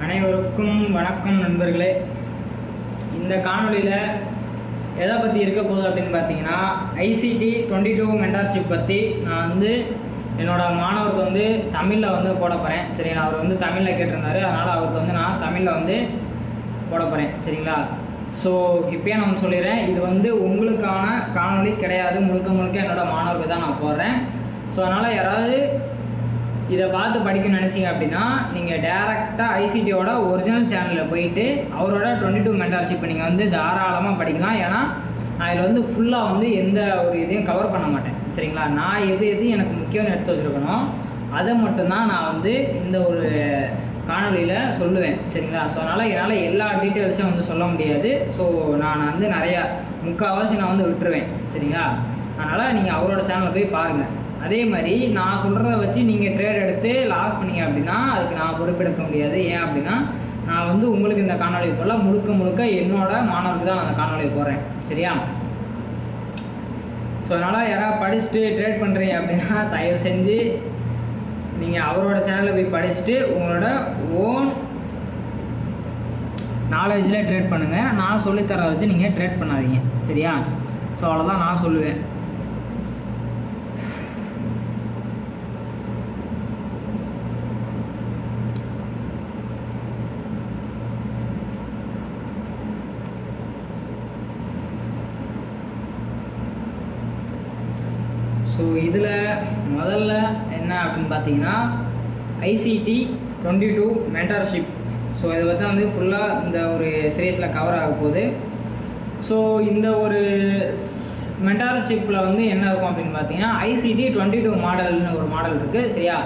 அனைவருக்கும் வணக்கம் நண்பர்களே. இந்த காணொலியில் எதை பற்றி இருக்க போகுது அப்படின்னு பார்த்தீங்கன்னா, ICT 22 மென்டார்ஷிப் பற்றி நான் என்னோடய மாணவருக்கு தமிழில் போட போகிறேன். சரிங்களா? அவர் தமிழில் கேட்டிருந்தாரு, அதனால் அவருக்கு நான் தமிழில் போட போகிறேன். சரிங்களா? ஸோ இப்போயே நான் சொல்லிடுறேன், இது உங்களுக்கான காணொலி கிடையாது, முழுக்க என்னோடய மாணவருக்கு தான் நான் போடுறேன். ஸோ அதனால் யாராவது இதை பார்த்து படிக்கணும்னு நினச்சிங்க அப்படின்னா, நீங்கள் டேரெக்டாக ஐசிடியோட ஒரிஜினல் சேனலில் போயிட்டு அவரோட 22 மென்டார்ஷிப்பை நீங்கள் தாராளமாக படிக்கலாம். ஏன்னா நான் இதில் ஃபுல்லாக எந்த ஒரு இதையும் கவர் பண்ண மாட்டேன். சரிங்களா? நான் எது எனக்கு முக்கியம்னு எடுத்து வச்சுருக்கணும், அதை மட்டும்தான் நான் இந்த ஒரு காணொலியில் சொல்லுவேன். சரிங்களா? ஸோ அதனால் என்னால் எல்லா டீட்டெயில்ஸும் சொல்ல முடியாது. ஸோ நான் நிறையா முக்கால்வாசி நான் விட்டுருவேன். சரிங்களா? அதனால் நீங்கள் அவரோட சேனலில் போய் பாருங்கள். அதே மாதிரி நான் சொல்கிறத வச்சு நீங்கள் ட்ரேட் எடுத்து லாஸ் பண்ணீங்க அப்படின்னா அதுக்கு நான் பொறுப்பெடுக்க முடியாது. ஏன் அப்படின்னா நான் உங்களுக்கு இந்த காணொலி போல் முழுக்க என்னோட மாணவருக்கு தான் நான் அந்த காணொலியை போடுறேன். சரியா? ஸோ அதனால் யாராவது படிச்சுட்டு ட்ரேட் பண்ணுறீங்க அப்படின்னா தயவு செஞ்சு நீங்கள் அவரோட சேனலில் போய் படிச்சுட்டு உங்களோட ஓன் நாலேஜில் ட்ரேட் பண்ணுங்கள். நான் சொல்லித்தர வச்சு நீங்கள் ட்ரேட் பண்ணாதீங்க. சரியா? ஸோ அவ்வளோதான் நான் சொல்லுவேன். ஸோ இதில் முதல்ல என்ன அப்படின்னு பார்த்தீங்கன்னா, ICT 22 மென்டார்ஷிப். ஸோ இதை பற்றி ஃபுல்லாக இந்த ஒரு சீரீஸில் கவர் ஆக போகுது. ஸோ இந்த ஒரு மென்டார்ஷிப்பில் என்ன இருக்கும் அப்படின்னு பார்த்தீங்கன்னா, ICT 22 மாடல்னு ஒரு மாடல் இருக்குது. சரியா?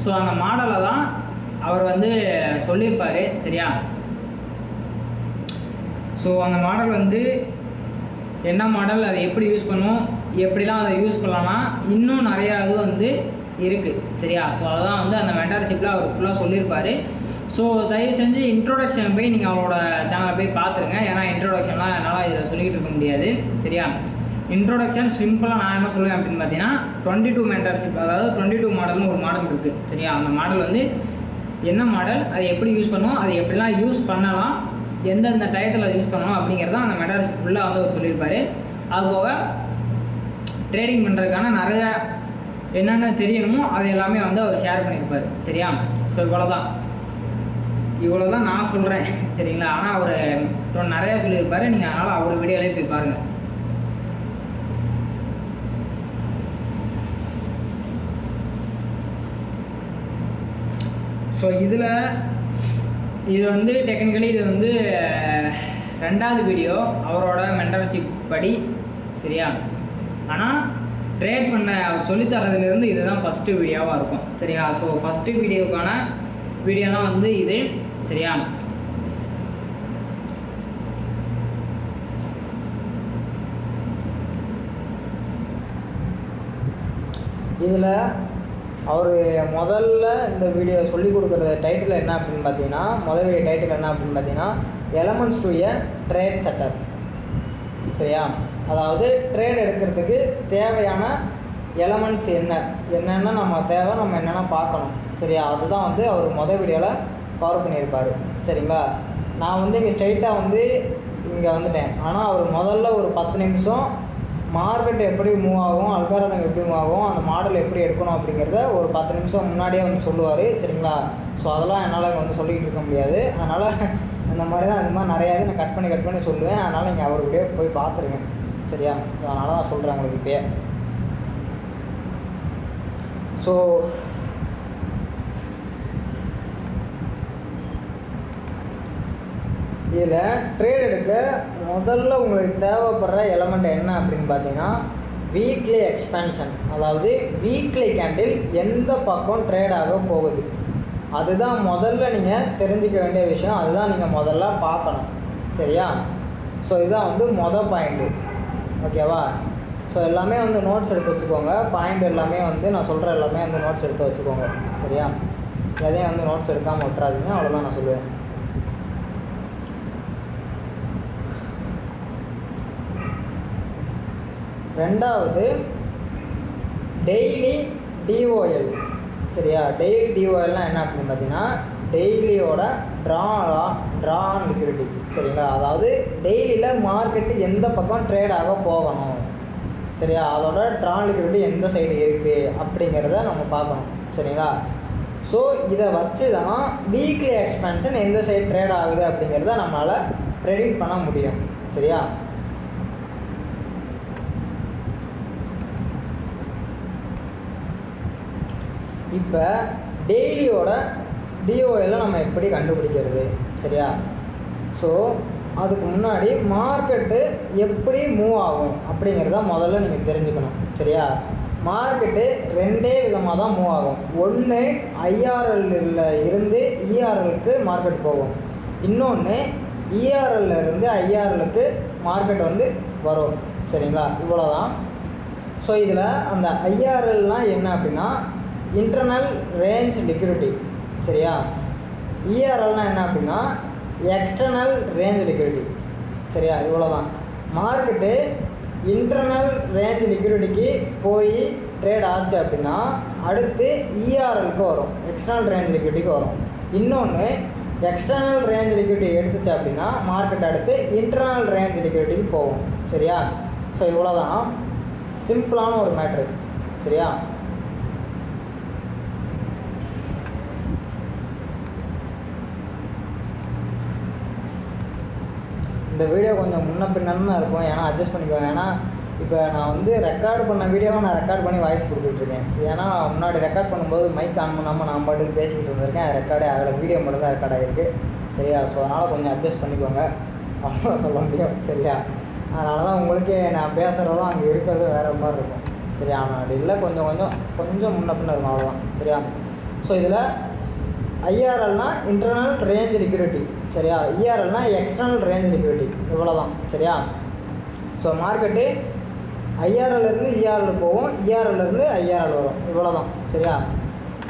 ஸோ அந்த மாடலை தான் அவர் சொல்லியிருப்பார். சரியா? ஸோ அந்த மாடல் என்ன மாடல், அதை எப்படி யூஸ் பண்ணுவோம், எப்படிலாம் அதை யூஸ் பண்ணலாம்னா இன்னும் நிறையா இது இருக்குது. சரியா? ஸோ அதுதான் அந்த மென்டார்ஷிப்பில் அவர் ஃபுல்லாக சொல்லியிருப்பார். ஸோ தயவு செஞ்சு இன்ட்ரோடக்ஷன் போய் நீங்கள் அவரோட சேனலை போய் பார்த்துருங்க. ஏன்னா இன்ட்ரோடக்ஷன்லாம் என்னால் இதை சொல்லிக்கிட்டு இருக்க முடியாது. சரியா? இன்ட்ரோடக்ஷன் சிம்பிளாக நான் என்ன சொல்லுவேன் அப்படின்னு பார்த்தீங்கன்னா, 22 மென்டார்ஷிப், அதாவது 22 மாடல்னு ஒரு மாடல் இருக்குது. சரியா? அந்த மாடல் என்ன மாடல், அதை எப்படி யூஸ் பண்ணுவோம், அதை எப்படிலாம் யூஸ் பண்ணலாம், எந்தெந்த டயத்தில் அதை யூஸ் பண்ணணும் அப்படிங்கிறதான் அந்த மென்டார்ஷிப் ஃபுல்லாக அவர் சொல்லியிருப்பார். அதுபோக ட்ரேடிங் பண்ணுறதுக்கான நிறையா என்னென்ன தெரியணுமோ அது எல்லாமே அவர் ஷேர் பண்ணியிருப்பார். சரியா? ஸோ இவ்வளோ தான் நான் சொல்கிறேன். சரிங்களா? ஆனால் அவர் நிறையா சொல்லியிருப்பார். நீங்கள் அதனால் அவர் வீடியோலேயே போய் பாருங்கள். ஸோ இது டெக்னிக்கலி இது ரெண்டாவது வீடியோ அவரோட மென்டர்ஷிப் படி. சரியா? ஆனால் ட்ரேட் பண்ண அவர் சொல்லித்தரதுலேருந்து இதுதான் ஃபஸ்ட்டு வீடியோவாக இருக்கும். சரியா? ஸோ ஃபஸ்ட்டு வீடியோக்கான வீடியோ தான் இது. சரியா? இதில் அவர் முதல்ல இந்த வீடியோ சொல்லிக் கொடுக்குற டைட்டில் என்ன அப்படின்னு பார்த்தீங்கன்னா, முதல் வீடியோ டைட்டில் என்ன அப்படின்னு பார்த்தீங்கன்னா, elements to a trade setup. சரியா? அதாவது ட்ரேட் எடுக்கிறதுக்கு தேவையான எலமெண்ட்ஸ் என்னென்ன நம்ம தேவை, நம்ம என்னென்ன பார்க்கணும். சரியா? அதுதான் அவர் முதல் வீடியோவில் கவர் பண்ணியிருப்பார். சரிங்களா? நான் இங்கே ஸ்ட்ரைட்டாக இங்கே வந்துட்டேன். ஆனால் அவர் முதல்ல ஒரு 10 நிமிஷம் மார்க்கெட் எப்படி மூவ் ஆகும், அல்காரிதம் எப்படி மூவ் ஆகும், அந்த மாடல் எப்படி எடுக்கணும் அப்படிங்கிறத ஒரு 10 நிமிஷம் முன்னாடியே சொல்லுவார். சரிங்களா? ஸோ அதெல்லாம் என்னால் சொல்லிக்கிட்டு இருக்க முடியாது. அதனால் இந்த மாதிரி தான் அது மாதிரி நிறையா நான் கட் பண்ணி சொல்லுவேன். அதனால் நீங்கள் அவர்கிட்டயே போய் பார்த்துருங்க. சரியா? அதனால் நான் சொல்கிறேன் உங்களுக்கு இப்போயே. ஸோ இதில் ட்ரேட் எடுக்க முதல்ல உங்களுக்கு தேவைப்படுற எலமெண்ட் என்ன அப்படின்னு பார்த்தீங்கன்னா, வீக்லி எக்ஸ்பேன்ஷன். அதாவது வீக்லி கேண்டில் எந்த பக்கம் ட்ரேட் ஆக போகுது, அதுதான் முதல்ல நீங்கள் தெரிஞ்சிக்க வேண்டிய விஷயம். அதுதான் நீங்கள் முதல்ல பார்க்கணும். சரியா? ஸோ இதுதான் மொதல் பாயிண்ட்டு. ஓகேவா? ஸோ எல்லாமே நோட்ஸ் எடுத்து வச்சுக்கோங்க. பாயிண்ட் எல்லாமே நான் சொல்கிற எல்லாமே நோட்ஸ் எடுத்து வச்சுக்கோங்க. சரியா? எதையும் நோட்ஸ் எடுக்காமல் விட்டுறாதீங்க. அவ்வளோதான் நான் சொல்லுவேன். ரெண்டாவது டெய்லி டிஓஎல். சரியா? டெய்லி டிஓஎல்னால் என்ன அப்படின்னு பார்த்தீங்கன்னா, டெய்லியோட ட்ரா ஆன் லிக்விடிட்டி. சரிங்களா, அதாவது டெய்லியில் மார்க்கெட்டு எந்த பக்கம் ட்ரேட் ஆக போகணும், சரியா, அதோட ட்ரா ஆன் லிக்விடிட்டி எந்த சைடு இருக்குது அப்படிங்கிறத நம்ம பார்க்கணும். சரிங்களா, ஸோ இதை வச்சு தான் வீக்லி எக்ஸ்பென்ஷன் எந்த சைடு ட்ரேட் ஆகுது அப்படிங்கிறத நம்மளால் ப்ரெடிக்ட் பண்ண முடியும். சரியா, இப்போ டெய்லியோட டிஓஎல்லாம் நம்ம எப்படி கண்டுபிடிக்கிறது? சரியா, ஸோ அதுக்கு முன்னாடி மார்க்கெட்டு எப்படி மூவ் ஆகும் அப்படிங்கிறத முதல்ல நீங்கள் தெரிஞ்சுக்கணும். சரியா, மார்க்கெட்டு ரெண்டே விதமாக தான் மூவ் ஆகும். ஒன்று ஐஆர்எல்ல இருந்து இஆர்எலுக்கு மார்க்கெட் போகும், இன்னொன்று இஆர்எல்ல இருந்து ஐஆர்எலுக்கு மார்க்கெட் வந்து வரும். சரிங்களா, இவ்வளோதான். ஸோ இதில் அந்த ஐஆர்எல்னால் என்ன அப்படின்னா இன்டர்னல் ரேஞ்ச் லிக்விடிட்டி. சரியா, இஆர்எல்னால் என்ன அப்படின்னா எக்ஸ்டர்னல் ரேஞ்ச் லிக்விடிட்டி. சரியா, இவ்வளோதான். மார்க்கெட்டு இன்டர்னல் ரேஞ்ச் லிக்விடிட்டிக்கு போய் ட்ரேட் ஆச்சு அப்படின்னா அடுத்து இஆர்எலுக்கு வரும், எக்ஸ்டர்னல் ரேஞ்ச் லிக்விடிட்டிக்கு வரும். இன்னொன்று எக்ஸ்டர்னல் ரேஞ்ச் லிக்விடிட்டி எடுத்துச்சு அப்படின்னா மார்க்கெட் அடுத்து இன்டர்னல் ரேஞ்ச் லிக்விடிட்டிக்கு போகும். சரியா, ஸோ இவ்வளோதான், சிம்பிளான ஒரு மேட்ரு. சரியா, இந்த வீடியோ கொஞ்சம் முன்ன பின்னன்னு இருக்கும், ஏன்னா அட்ஜஸ்ட் பண்ணிக்குவாங்க. ஏன்னா இப்போ நான் வந்து ரெக்கார்டு பண்ண வீடியோவை நான் ரெக்கார்ட் பண்ணி வாய்ஸ் கொடுத்துட்ருக்கேன். ஏன்னா முன்னாடி ரெக்கார்ட் பண்ணும்போது மைக் ஆன் பண்ணாமல் நான் பாட்டுக்கு பேசிக்கிட்டு இருந்திருக்கேன், ரெக்கார்டே ஆகலை, வீடியோ மட்டும் தான் ரெக்கார்ட் ஆகிருக்கு. சரியா, ஸோ அதனால் கொஞ்சம் அட்ஜஸ்ட் பண்ணிக்கோங்க, அவ்வளோதான் சொல்ல முடியும். சரியா, அதனால தான் உங்களுக்கே நான் பேசுகிறதும் அங்கே இருக்கிறது வேறு மாதிரி இருக்கும். சரியா, ஆனால் அப்படி இல்லை, கொஞ்சம் முன்ன பின்ன இருக்கும், அவ்வளோதான். சரியா, ஸோ இதில் ஐஆர்எல்னா இன்டர்னல் ரேஞ்ச் லிக்விடிட்டி. சரியா, இஆர்எல்னா எக்ஸ்டர்னல் ரேஞ்ச் லிக்விடிட்டி. இவ்வளோதான். சரியா, ஸோ மார்க்கெட்டு ஐஆர்எல்லேருந்து இஆர்எல் போகும், இஆர்எல்லேருந்து ஐஆர்எல் வரும். இவ்வளோதான். சரியா,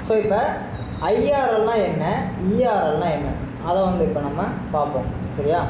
ஸோ இப்போ ஐஆர்எல்னால் என்ன, இஆர்எல்னால் என்ன, அதை வந்து இப்போ நம்ம பார்ப்போம். சரியா,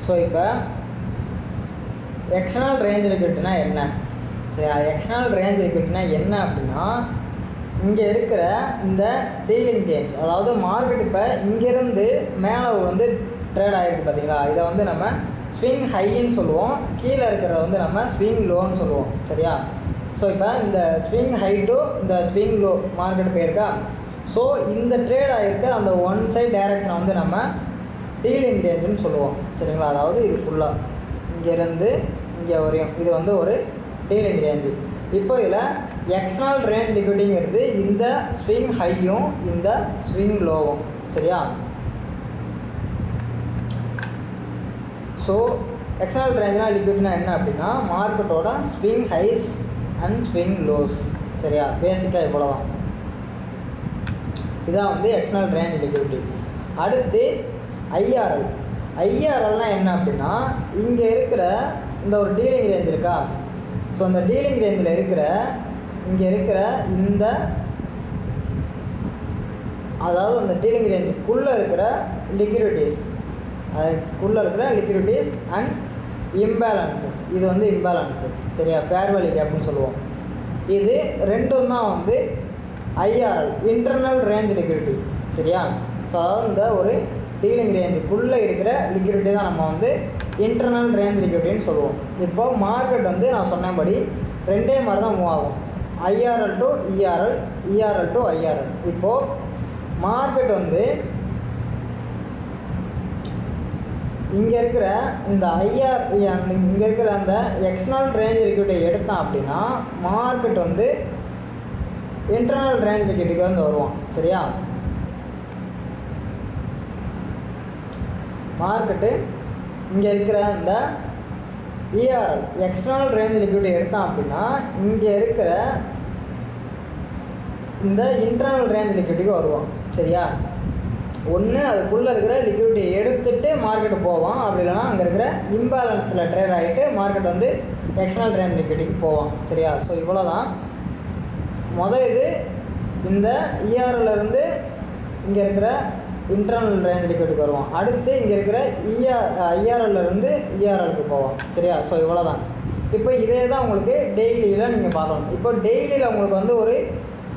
ஸோ இப்போ எக்ஸ்டர்னல் ரேஞ்ச் லிக்விடிட்டினா என்ன? சரி, எக்ஸ்டர்னல் ரேஞ்ச் லிக்விடிட்டினா என்ன அப்படின்னா இங்கே இருக்கிற இந்த டீலிங் ரேஞ்ச், அதாவது மார்க்கெட் இப்போ இங்கேருந்து மேலே வந்து ட்ரேட் ஆகிருக்கு பார்த்தீங்களா, இதை வந்து நம்ம ஸ்விங் ஹைன்னு சொல்லுவோம், கீழே இருக்கிறத வந்து நம்ம ஸ்விங் லோன்னு சொல்லுவோம். சரியா, ஸோ இப்போ இந்த ஸ்விங் ஹை டு இந்த ஸ்விங் லோ மார்க்கெட் போயிருக்கா, ஸோ இந்த ட்ரேட் ஆகிருக்க அந்த ஒன் சைட் டைரக்ஷனை வந்து நம்ம டீலிங் ரேஞ்சுன்னு சொல்லுவோம். சரிங்களா, அதாவது இது ஃபுல்லாக இங்கேருந்து இங்கே வரையும் இது வந்து ஒரு டீலிங் ரேஞ்சு. இப்போ இதில் எக்ஸ்டர்னல் ரேஞ்ச் லிக்விடிட்டிங்கிறது இந்த ஸ்விங் ஹையும் இந்த ஸ்விங் லோவும். சரியா, ஸோ எக்ஸ்டர்னல் ரேஞ்ச்னால் லிக்விடிட்டினா என்ன அப்படின்னா மார்க்கெட்டோட swing highs and swing lows. சரியா, பேசிக்காக இவ்வளோதான், இதான் வந்து எக்ஸ்டர்னல் ரேஞ்ச் லிக்விடிட்டி. அடுத்து ஐஆர்எல். ஐஆர்எல்னால் என்ன அப்படின்னா இங்கே இருக்கிற இந்த ஒரு டீலிங் ரேஞ்ச் இருக்கா, ஸோ அந்த டீலிங் ரேஞ்சில் இருக்கிற இங்கே இருக்கிற இந்த, அதாவது அந்த டீலிங் ரேஞ்சுக்குள்ளே இருக்கிற லிக்விடிட்டிஸ், அதுக்குள்ளே இருக்கிற லிக்விடிட்டிஸ் அண்ட் இம்பேலன்சஸ், இது வந்து இம்பேலன்சஸ். சரியா, ஃபேர் வேல்யூ கேப்னு சொல்லுவோம். இது ரெண்டும் தான் வந்து ஐஆர்எல், இன்டர்னல் ரேஞ்ச் லிக்விடிட்டி. சரியா, ஸோ அதாவது இந்த ஒரு டீலிங் ரேஞ்சுக்குள்ளே இருக்கிற லிக்விடிட்டி தான் நம்ம வந்து இன்டர்னல் ரேஞ்ச் லிக்விடிட்டின்னு சொல்லுவோம். இப்போது மார்க்கெட் வந்து நான் சொன்னபடி ரெண்டே மாதிரி தான் மூவ் ஆகும், IRL to ERL, ERL to IRL. இப்போது மார்க்கெட் வந்து இங்கே இருக்கிற இந்த இங்கே இருக்கிற அந்த எக்ஸ்டர்னல் ரேஞ்ச் லிக்விடிட்டி எடுத்தான் அப்படின்னா மார்க்கெட் வந்து இன்டர்னல் ரேஞ்ச் லிக்விடிட்டிக்கு வந்து வருவான். சரியா, மார்க்கெட்டு இங்கே இருக்கிற இந்த இஆர்எல் எக்ஸ்டர்னல் ரேஞ்ச் லிக்விடிட்டி எடுத்தான் அப்படின்னா இங்கே இருக்கிற இந்த இன்டர்னல் ரேஞ்ச் லிக்விடிட்டிக்கு வருவான். சரியா, ஒன்று அதுக்குள்ளே இருக்கிற லிக்விடிட்டி எடுத்துகிட்டு மார்க்கெட்டு போவான், அப்படி இல்லைனா அங்கே இருக்கிற இம்பேலன்ஸில் ட்ரேட் ஆகிட்டு மார்க்கெட் வந்து எக்ஸ்டர்னல் ரேஞ்ச் லிக்விடிட்டிக்கு போவான். சரியா, ஸோ இவ்வளோ தான். இது இந்த இஆர்எல்லேருந்து இங்கே இருக்கிற இன்டர்னல் ரேஞ்ச் லிக்விடிட்டிக்கு வருவான். அடுத்து இங்கே இருக்கிற ஐஆர்எல்லேருந்து இஆர்எலுக்கு போவான். சரியா, ஸோ இவ்வளோ தான். இப்போ இதே தான் உங்களுக்கு டெய்லியில் நீங்கள் பார்க்கணும். இப்போ டெய்லியில் உங்களுக்கு வந்து ஒரு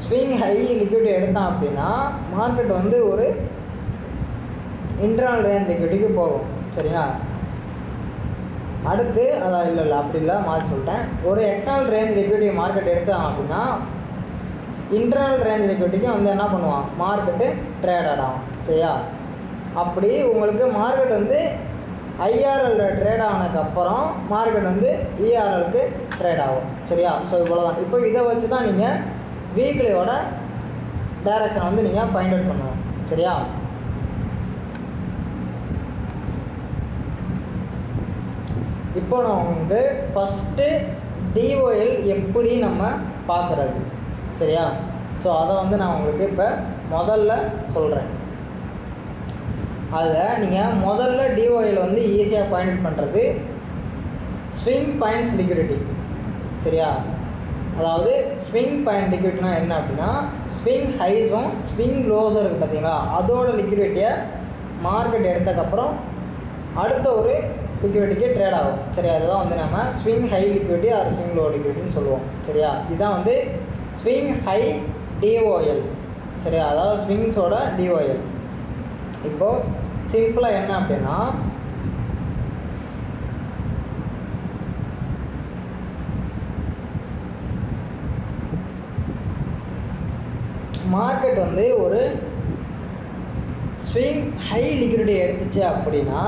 ஸ்விங் ஹை லிக்விடிட்டி எடுத்தான் அப்படின்னா மார்க்கெட் வந்து ஒரு இன்டர்னல் ரேஞ்ச் லிக்விடிட்டிக்கு போகும். சரியா, அடுத்து அதான் இல்லை அப்படி இல்லை மாற்றி சொல்லிட்டேன். ஒரு எக்ஸ்டர்னல் ரேஞ்ச் லிக்விடிட்டி மார்க்கெட் எடுத்தான் அப்படின்னா இன்டர்னல் ரேஞ்ச் லிக்விடிட்டிக்கு வந்து என்ன பண்ணுவான், மார்க்கெட்டு ட்ரேட் ஆகும். சரியா, அப்படி உங்களுக்கு மார்க்கெட் வந்து ஐஆர்எல்ல ட்ரேட் ஆனதுக்கப்புறம் மார்க்கெட் வந்து இஆர்எலுக்கு ட்ரேட் ஆகும். சரியா, ஸோ இவ்வளோ தான். இப்போ இதை வச்சு தான் நீங்கள் வீக்லியோட டைரக்ஷனை வந்து நீங்கள் ஃபைண்ட் அவுட் பண்ணணும். சரியா, இப்போ நான் வந்து ஃபஸ்ட்டு டிஓஎல் எப்படி நம்ம பார்க்குறது. சரியா, ஸோ அதை வந்து நான் உங்களுக்கு இப்போ முதல்ல சொல்கிறேன். அதில் நீங்கள் முதல்ல டிஓஎல் வந்து ஈஸியாக ஃபைண்ட் அவுட் பண்ணுறது ஸ்விங் பாயிண்ட்ஸ் லிக்விடிட்டி. சரியா, அதாவது ஸ்விங் பாயிண்ட் லிக்விடிட்டினா என்ன அப்படின்னா ஸ்விங் ஹைஸும் ஸ்விங் லோஸும் இருக்குது பார்த்தீங்களா, அதோட லிக்விடிட்டியை மார்க்கெட் எடுத்ததுக்கப்புறம் அடுத்த ஒரு லிக்விடிட்டிக்கு ட்ரேட் ஆகும். சரியா, அதுதான் வந்து நம்ம swing high liquidity or swing low லிக்விடிட்டின்னு சொல்லுவோம். சரியா, இதுதான் வந்து ஸ்விங் ஹை டிஓஎல். சரியா, அதாவது ஸ்விங்ஸோட டிஓஎல். இப்போது சிம்பிளாக என்ன அப்படின்னா மார்க்கெட் வந்து ஒரு ஸ்விங் ஹை லிக்விடிட்டி எடுத்துச்சு அப்படின்னா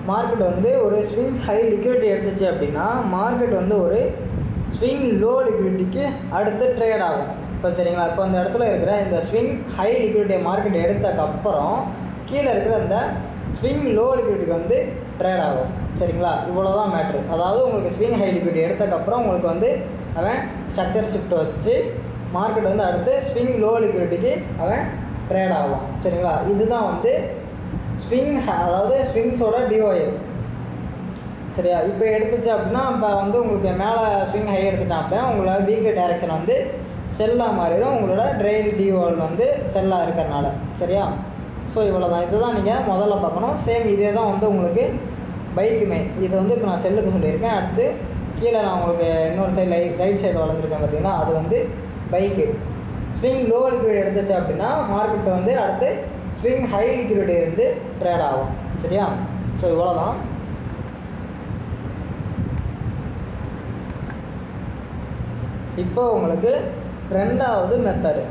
மார்க்கெட் வந்து ஒரு ஸ்விங் ஹை லிக்விடிட்டி எடுத்துச்சு அப்படின்னா மார்க்கெட் வந்து ஒரு ஸ்விங் லோ லிக்விடிட்டிக்கு அடுத்து ட்ரேட் ஆகும். இப்போ சரிங்களா, இப்போ அந்த இடத்துல இருக்கிற இந்த ஸ்விங் ஹை லிக்விடிட்டி மார்க்கெட் எடுத்ததுக்கப்புறம் கீழே இருக்கிற அந்த ஸ்விங் லோ லிக்விடிட்டிக்கு வந்து ட்ரேட் ஆகும். சரிங்களா, இவ்வளோ தான் மேட்ரு. அதாவது உங்களுக்கு ஸ்விங் ஹை லிக்விடிட்டி எடுத்ததுக்கப்புறம் உங்களுக்கு வந்து அவன் ஸ்ட்ரக்சர் ஷிஃப்ட் வச்சு மார்க்கெட் வந்து அடுத்து ஸ்விங் லோ லிக்விடிட்டிக்கு அவன் ட்ரேட் ஆகும். சரிங்களா, இதுதான் வந்து ஸ்விங் அதாவது ஸ்விங்ஸோட டிஓஎல். சரியா, இப்போ எடுத்துச்சு அப்படின்னா இப்போ வந்து உங்களுக்கு மேலே ஸ்விங் ஹை எடுத்துட்டான் அப்படின்னா உங்களோட வீக்லி டைரக்ஷன் வந்து செல்லாக மாறிடும், உங்களோட ட்ரெயில் டிஓஎல் வந்து செல்லாக இருக்கிறனால. சரியா, ஸோ இவ்வளோ தான். இதுதான் நீங்கள் முதல்ல பார்க்கணும். சேம் இதே தான் வந்து உங்களுக்கு பைக்குமே. இது வந்து இப்போ நான் செல்லுக்கு சொல்லியிருக்கேன். அடுத்து கீழே நான் உங்களுக்கு இன்னொரு சைடு ரைட் சைடு வளர்ந்துருக்கேன் பார்த்தீங்கன்னா அது வந்து பைக்கு. ஸ்விங் லோ லிக்விடிட்டி எடுத்துச்சு அப்படின்னா மார்க்கெட் வந்து அடுத்து ஸ்விங் ஹை லிக்விடிட்டி இருந்து ட்ரேட் ஆகும். சரியா, ஸோ இவ்வளோ தான். இப்போ உங்களுக்கு ரெண்டாவது மெத்தடு,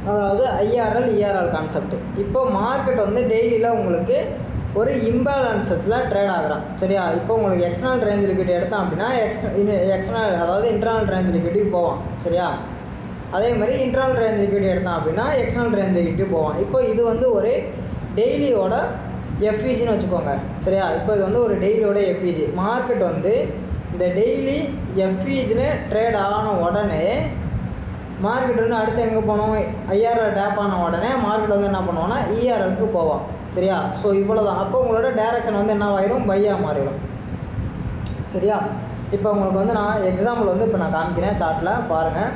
அதாவது ஐஆர்எல் இஆர்எல் கான்செப்ட். இப்போ மார்க்கெட் வந்து டெய்லியில் உங்களுக்கு ஒரு இம்பேலன்சஸில் ட்ரேட் ஆகிறான். சரியா, இப்போ உங்களுக்கு எக்ஸ்டர்னல் ரேஞ்ச் லிக்விடிட்டி எடுத்தான் அப்படின்னா எக்ஸ்டர்னல் அதாவது இன்டர்னல் ரேஞ்ச் லிக்விடிட்டி போவான். சரியா, அதே மாதிரி இன்டர்னல் ரேஞ்ச் லிக்விடிட்டி எடுத்தான் அப்படின்னா எக்ஸ்டர்னல் ரேஞ்ச் லிக்விடிட்டி போவான். இப்போ இது வந்து ஒரு டெய்லியோட எஃப்இஜின்னு வச்சுக்கோங்க. சரியா, இப்போ இது வந்து ஒரு டெய்லியோட எஃப்இஜி. மார்க்கெட் வந்து இந்த டெய்லி எஃப்இஜின்னு ட்ரேட் ஆன உடனே மார்க்கெட் வந்து அடுத்து எங்கே போனோம், ஐஆர்எல் டேப் ஆன உடனே மார்க்கெட் வந்து என்ன பண்ணுவோன்னா இஆர்எலுக்கு போவோம். சரியா, ஸோ இவ்வளோ தான். அப்போ உங்களோட டைரக்ஷன் வந்து என்ன ஆயிரும், பையாக மாறிடும். சரியா, இப்போ உங்களுக்கு வந்து நான் எக்ஸாம்பிள் வந்து இப்போ நான் காமிக்கிறேன் சார்ட்டில் பாருங்கள்.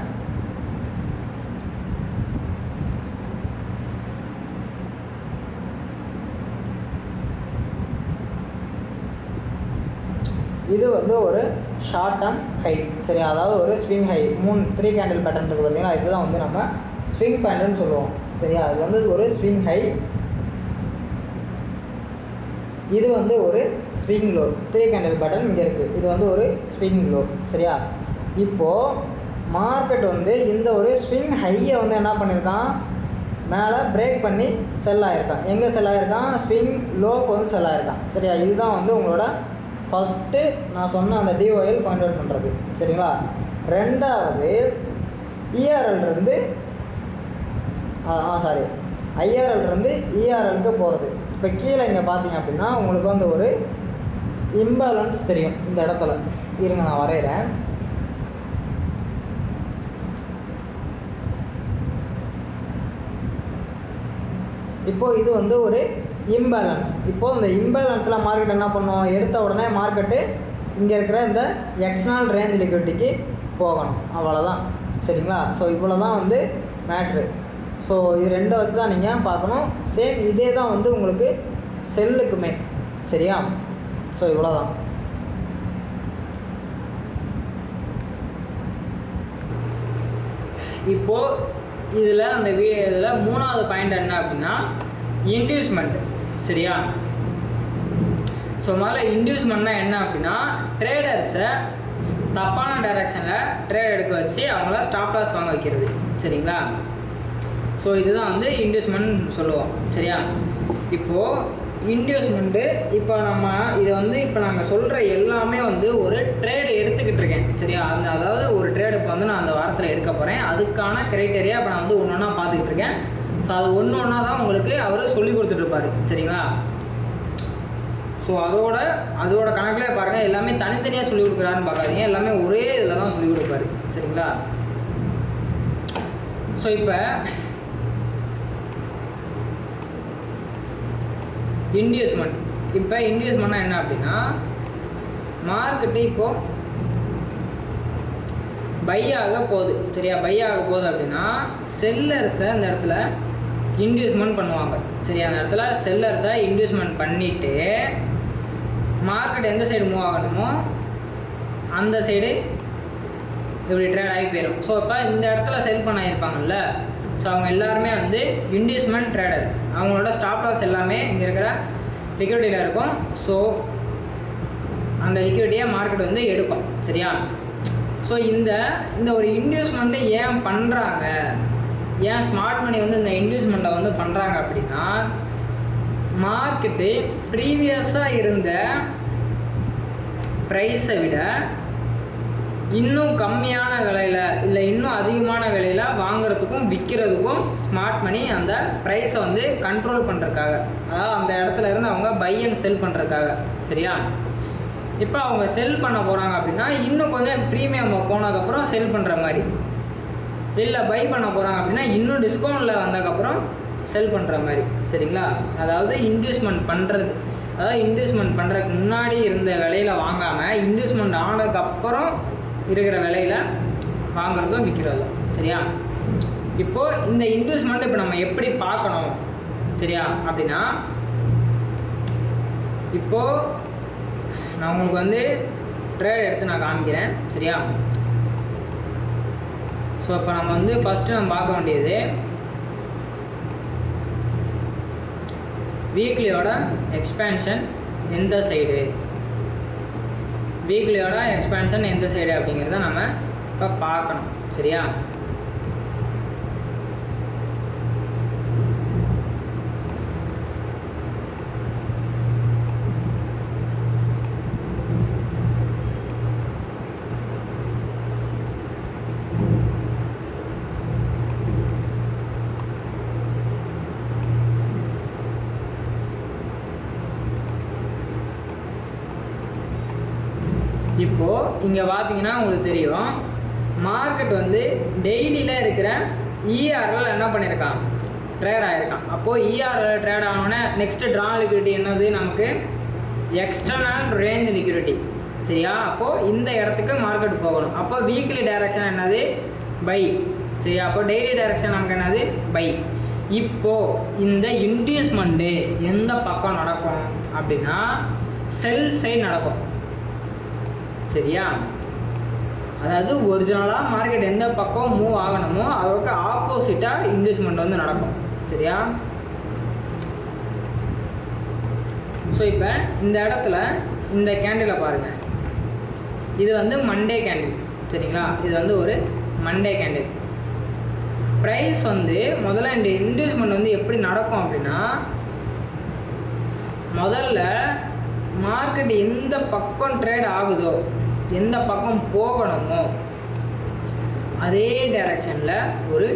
இது வந்து ஒரு ஷார்ட் டர்ம் ஹை. சரியா, அதாவது ஒரு ஸ்விங் ஹை 3 கேண்டில் பேட்டர்ன் இருக்குது பார்த்தீங்கன்னா இதுதான் வந்து நம்ம ஸ்விங் பேட்டர்ன்னு சொல்லுவோம். சரியா, இது வந்து ஒரு ஸ்விங் ஹை, இது வந்து ஒரு ஸ்விங் லோ. 3 கேண்டில் பேட்டர்ன் இங்கே இருக்குது, இது வந்து ஒரு ஸ்விங் லோ. சரியா, இப்போது மார்க்கெட் வந்து இந்த ஒரு ஸ்விங் ஹையை வந்து என்ன பண்ணியிருக்கான், மேலே பிரேக் பண்ணி செல் ஆகிருக்கான். எங்கே செல் ஆகிருக்கான்? ஸ்விங் லோக்கு வந்து செல் ஆகிருக்கான். சரியா? இதுதான் வந்து உங்களோட ஃபஸ்ட்டு நான் சொன்ன அந்த டிஓஎல் பாயிண்ட் அவுட் பண்ணுறது. சரிங்களா? ரெண்டாவது இஆர்எல்லேருந்து ஐஆர்எல்லேருந்து இஆர்எலுக்கு போகிறது. இப்போ கீழே இங்கே பார்த்தீங்க அப்படின்னா உங்களுக்கு வந்து ஒரு இம்பேலன்ஸ் தெரியும் இந்த இடத்துல. இருங்க நான் வரைகிறேன். இப்போது இது வந்து ஒரு இம்பேலன்ஸ். இப்போது இந்த இம்பேலன்ஸில் மார்க்கெட் என்ன பண்ணும்? எடுத்த உடனே மார்க்கெட்டு இங்கே இருக்கிற இந்த எக்ஸ்டர்னல் ரேஞ்ச் லிக்விடிட்டிக்கு போகணும். அவ்வளோதான். சரிங்களா? ஸோ இவ்வளோ தான் வந்து மேட்ரு. ஸோ இது ரெண்டை வச்சு தான் நீங்கள் பார்க்கணும். சேம் இதே தான் வந்து உங்களுக்கு செல்லுக்குமே. சரியா? ஸோ இவ்வளோ தான். இப்போது இதில் அந்த இதில் மூணாவது பாயிண்ட் என்ன அப்படின்னா இன்டியூஸ்மெண்ட். சரியா? ஸோ முதல்ல இன்டியூஸ்மெண்ட்னா என்ன அப்படின்னா ட்ரேடர்ஸை தப்பான டைரெக்ஷனில் ட்ரேட் எடுக்க வச்சு அவங்கள ஸ்டாப் லாஸ் வாங்க வைக்கிறது. சரிங்களா? ஸோ இதுதான் வந்து இன்டியூஸ்மெண்ட் சொல்லுவோம். சரியா? இப்போது இன்டியூஸ்மெண்ட்டு இப்போ நம்ம இதை வந்து இப்போ நாங்கள் சொல்கிற எல்லாமே வந்து ஒரு ட்ரேடு எடுத்துக்கிட்டு இருக்கேன். சரியா? அதாவது ஒரு ட்ரேடு இப்போ வந்து நான் அந்த வாரத்தில் எடுக்க போகிறேன். அதுக்கான க்ரைட்டேரியா இப்போ நான் வந்து ஒன்று ஒன்றா பார்த்துக்கிட்டு இருக்கேன். ஸோ அது ஒன்று ஒன்றா தான் உங்களுக்கு அவர் சொல்லி கொடுத்துட்ருப்பாரு. சரிங்களா? ஸோ அதோட கணக்கிலே பாருங்கள், எல்லாமே தனித்தனியாக சொல்லிக் கொடுக்குறாருன்னு பார்க்காதீங்க, எல்லாமே ஒரே இதில் தான் சொல்லிக் கொடுப்பாரு. சரிங்களா? ஸோ இப்போ இன்டியூஸ்மெண்ட்னா என்ன அப்படின்னா மார்க்கெட்டு இப்போது பை ஆக போகுது. சரியா? பை ஆக போகுது அப்படின்னா செல்லர்ஸை அந்த இடத்துல இன்டியூஸ்மெண்ட் பண்ணுவாங்க. சரியா? அந்த இடத்துல செல்லர்ஸை இன்டியூஸ்மெண்ட் பண்ணிவிட்டு மார்க்கெட் எந்த சைடு மூவ் ஆகணுமோ அந்த சைடு இப்படி ட்ரேட் ஆகி போயிடும். ஸோ இப்போ இந்த இடத்துல செல் பண்ண இருப்பாங்கல்ல, ஸோ அவங்க எல்லாருமே வந்து இன்டியூஸ்மெண்ட் ட்ரேடர்ஸ். அவங்களோட ஸ்டாப் லாஸ் எல்லாமே இங்கே இருக்கிற லிக்விடிட்டியில் இருக்கும். ஸோ அந்த லிக்விடிட்டியை மார்க்கெட் வந்து எடுக்கும். சரியா? ஸோ இந்த ஒரு இன்டியூஸ்மெண்ட்டை ஏன் பண்ணுறாங்க, ஏன் ஸ்மார்ட் மணி வந்து இந்த இன்டியூஸ்மெண்ட்டை வந்து பண்ணுறாங்க அப்படின்னா மார்க்கெட்டு ப்ரீவியஸாக இருந்த ப்ரைஸை விட இன்னும் கம்மியான விலையில் இல்லை இன்னும் அதிகமான விலையில் வாங்குறதுக்கும் விற்கிறதுக்கும் ஸ்மார்ட் மணி அந்த ப்ரைஸை வந்து கண்ட்ரோல் பண்ணுறதுக்காக, அதாவது அந்த இடத்துல இருந்து அவங்க பை அண்ட் செல் பண்ணுறதுக்காக. சரியா? இப்போ அவங்க செல் பண்ண போகிறாங்க அப்படின்னா இன்னும் கொஞ்சம் ப்ரீமியம் போனதுக்கப்புறம் செல் பண்ணுற மாதிரி, இல்லை பை பண்ண போகிறாங்க அப்படின்னா இன்னும் டிஸ்கவுண்ட்டில் வந்ததுக்கப்புறம் செல் பண்ணுற மாதிரி. சரிங்களா? அதாவது இன்வெஸ்ட்மெண்ட் பண்ணுறது, அதாவது இன்வெஸ்ட்மெண்ட் பண்ணுறதுக்கு முன்னாடி இருந்த விலையில் வாங்காமல் இன்வெஸ்ட்மெண்ட் ஆனதுக்கப்புறம் இருக்கிற விலையில் வாங்குறதும் விற்கிறதும். சரியா? இப்போது இந்த இன்வெஸ்ட்மெண்ட் இப்போ நம்ம எப்படி பார்க்கணும்? சரியா? அப்படின்னா இப்போது நான் உங்களுக்கு வந்து ட்ரேட் எடுத்து நான் காமிக்கிறேன். சரியா? ஸோ இப்போ நம்ம வந்து ஃபஸ்ட்டு நம்ம பார்க்க வேண்டியது வீக்லியோட எக்ஸ்பேன்ஷன் எந்த சைடு, வீக்லியோட எக்ஸ்பேன்ஷன் எந்த சைடு அப்படிங்கிறத நம்ம இப்போ பார்க்கணும். சரியா? இப்போது இங்கே பார்த்தீங்கன்னா உங்களுக்கு தெரியும் மார்க்கெட் வந்து டெய்லியில் இருக்கிற இஆர்எல் என்ன பண்ணியிருக்கான், ட்ரேட் ஆகிருக்கான். அப்போது இஆர்எல் ட்ரேட் ஆனோடனே நெக்ஸ்ட்டு ட்ரா லிக்விடிட்டி என்னது, நமக்கு எக்ஸ்டர்னல் ரேஞ்ச் லிக்விடிட்டி. சரியா? அப்போது இந்த இடத்துக்கு மார்க்கெட் போகணும். அப்போ வீக்லி டைரக்ஷன் என்னது, பை. சரியா? அப்போ டெய்லி டைரக்ஷன் நமக்கு என்னது, பை. இப்போது இந்த இன்டியூஸ்மெண்ட்டு எந்த பக்கம் நடக்கும் அப்படின்னா செல் சைடு நடக்கும். சரியா? அதாவது ஒரிஜினலாக மார்க்கெட் எந்த பக்கம் மூவ் ஆகணுமோ அதற்கு ஆப்போசிட்டாக இன்வெஸ்ட்மெண்ட் வந்து நடக்கும். சரியா? ஸோ இப்போ இந்த இடத்துல இந்த கேண்டிலை பாருங்கள், இது வந்து மண்டே கேண்டில். சரிங்களா? இது வந்து ஒரு மண்டே கேண்டில். ப்ரைஸ் வந்து முதல்ல இந்த இன்வெஸ்ட்மெண்ட் வந்து எப்படி நடக்கும் அப்படின்னா, முதல்ல மார்க்கெட் எந்த பக்கம் ட்ரேட் ஆகுதோ, எந்த பக்கம் போகணுமோ அதே டைரக்ஷனில் ஒரு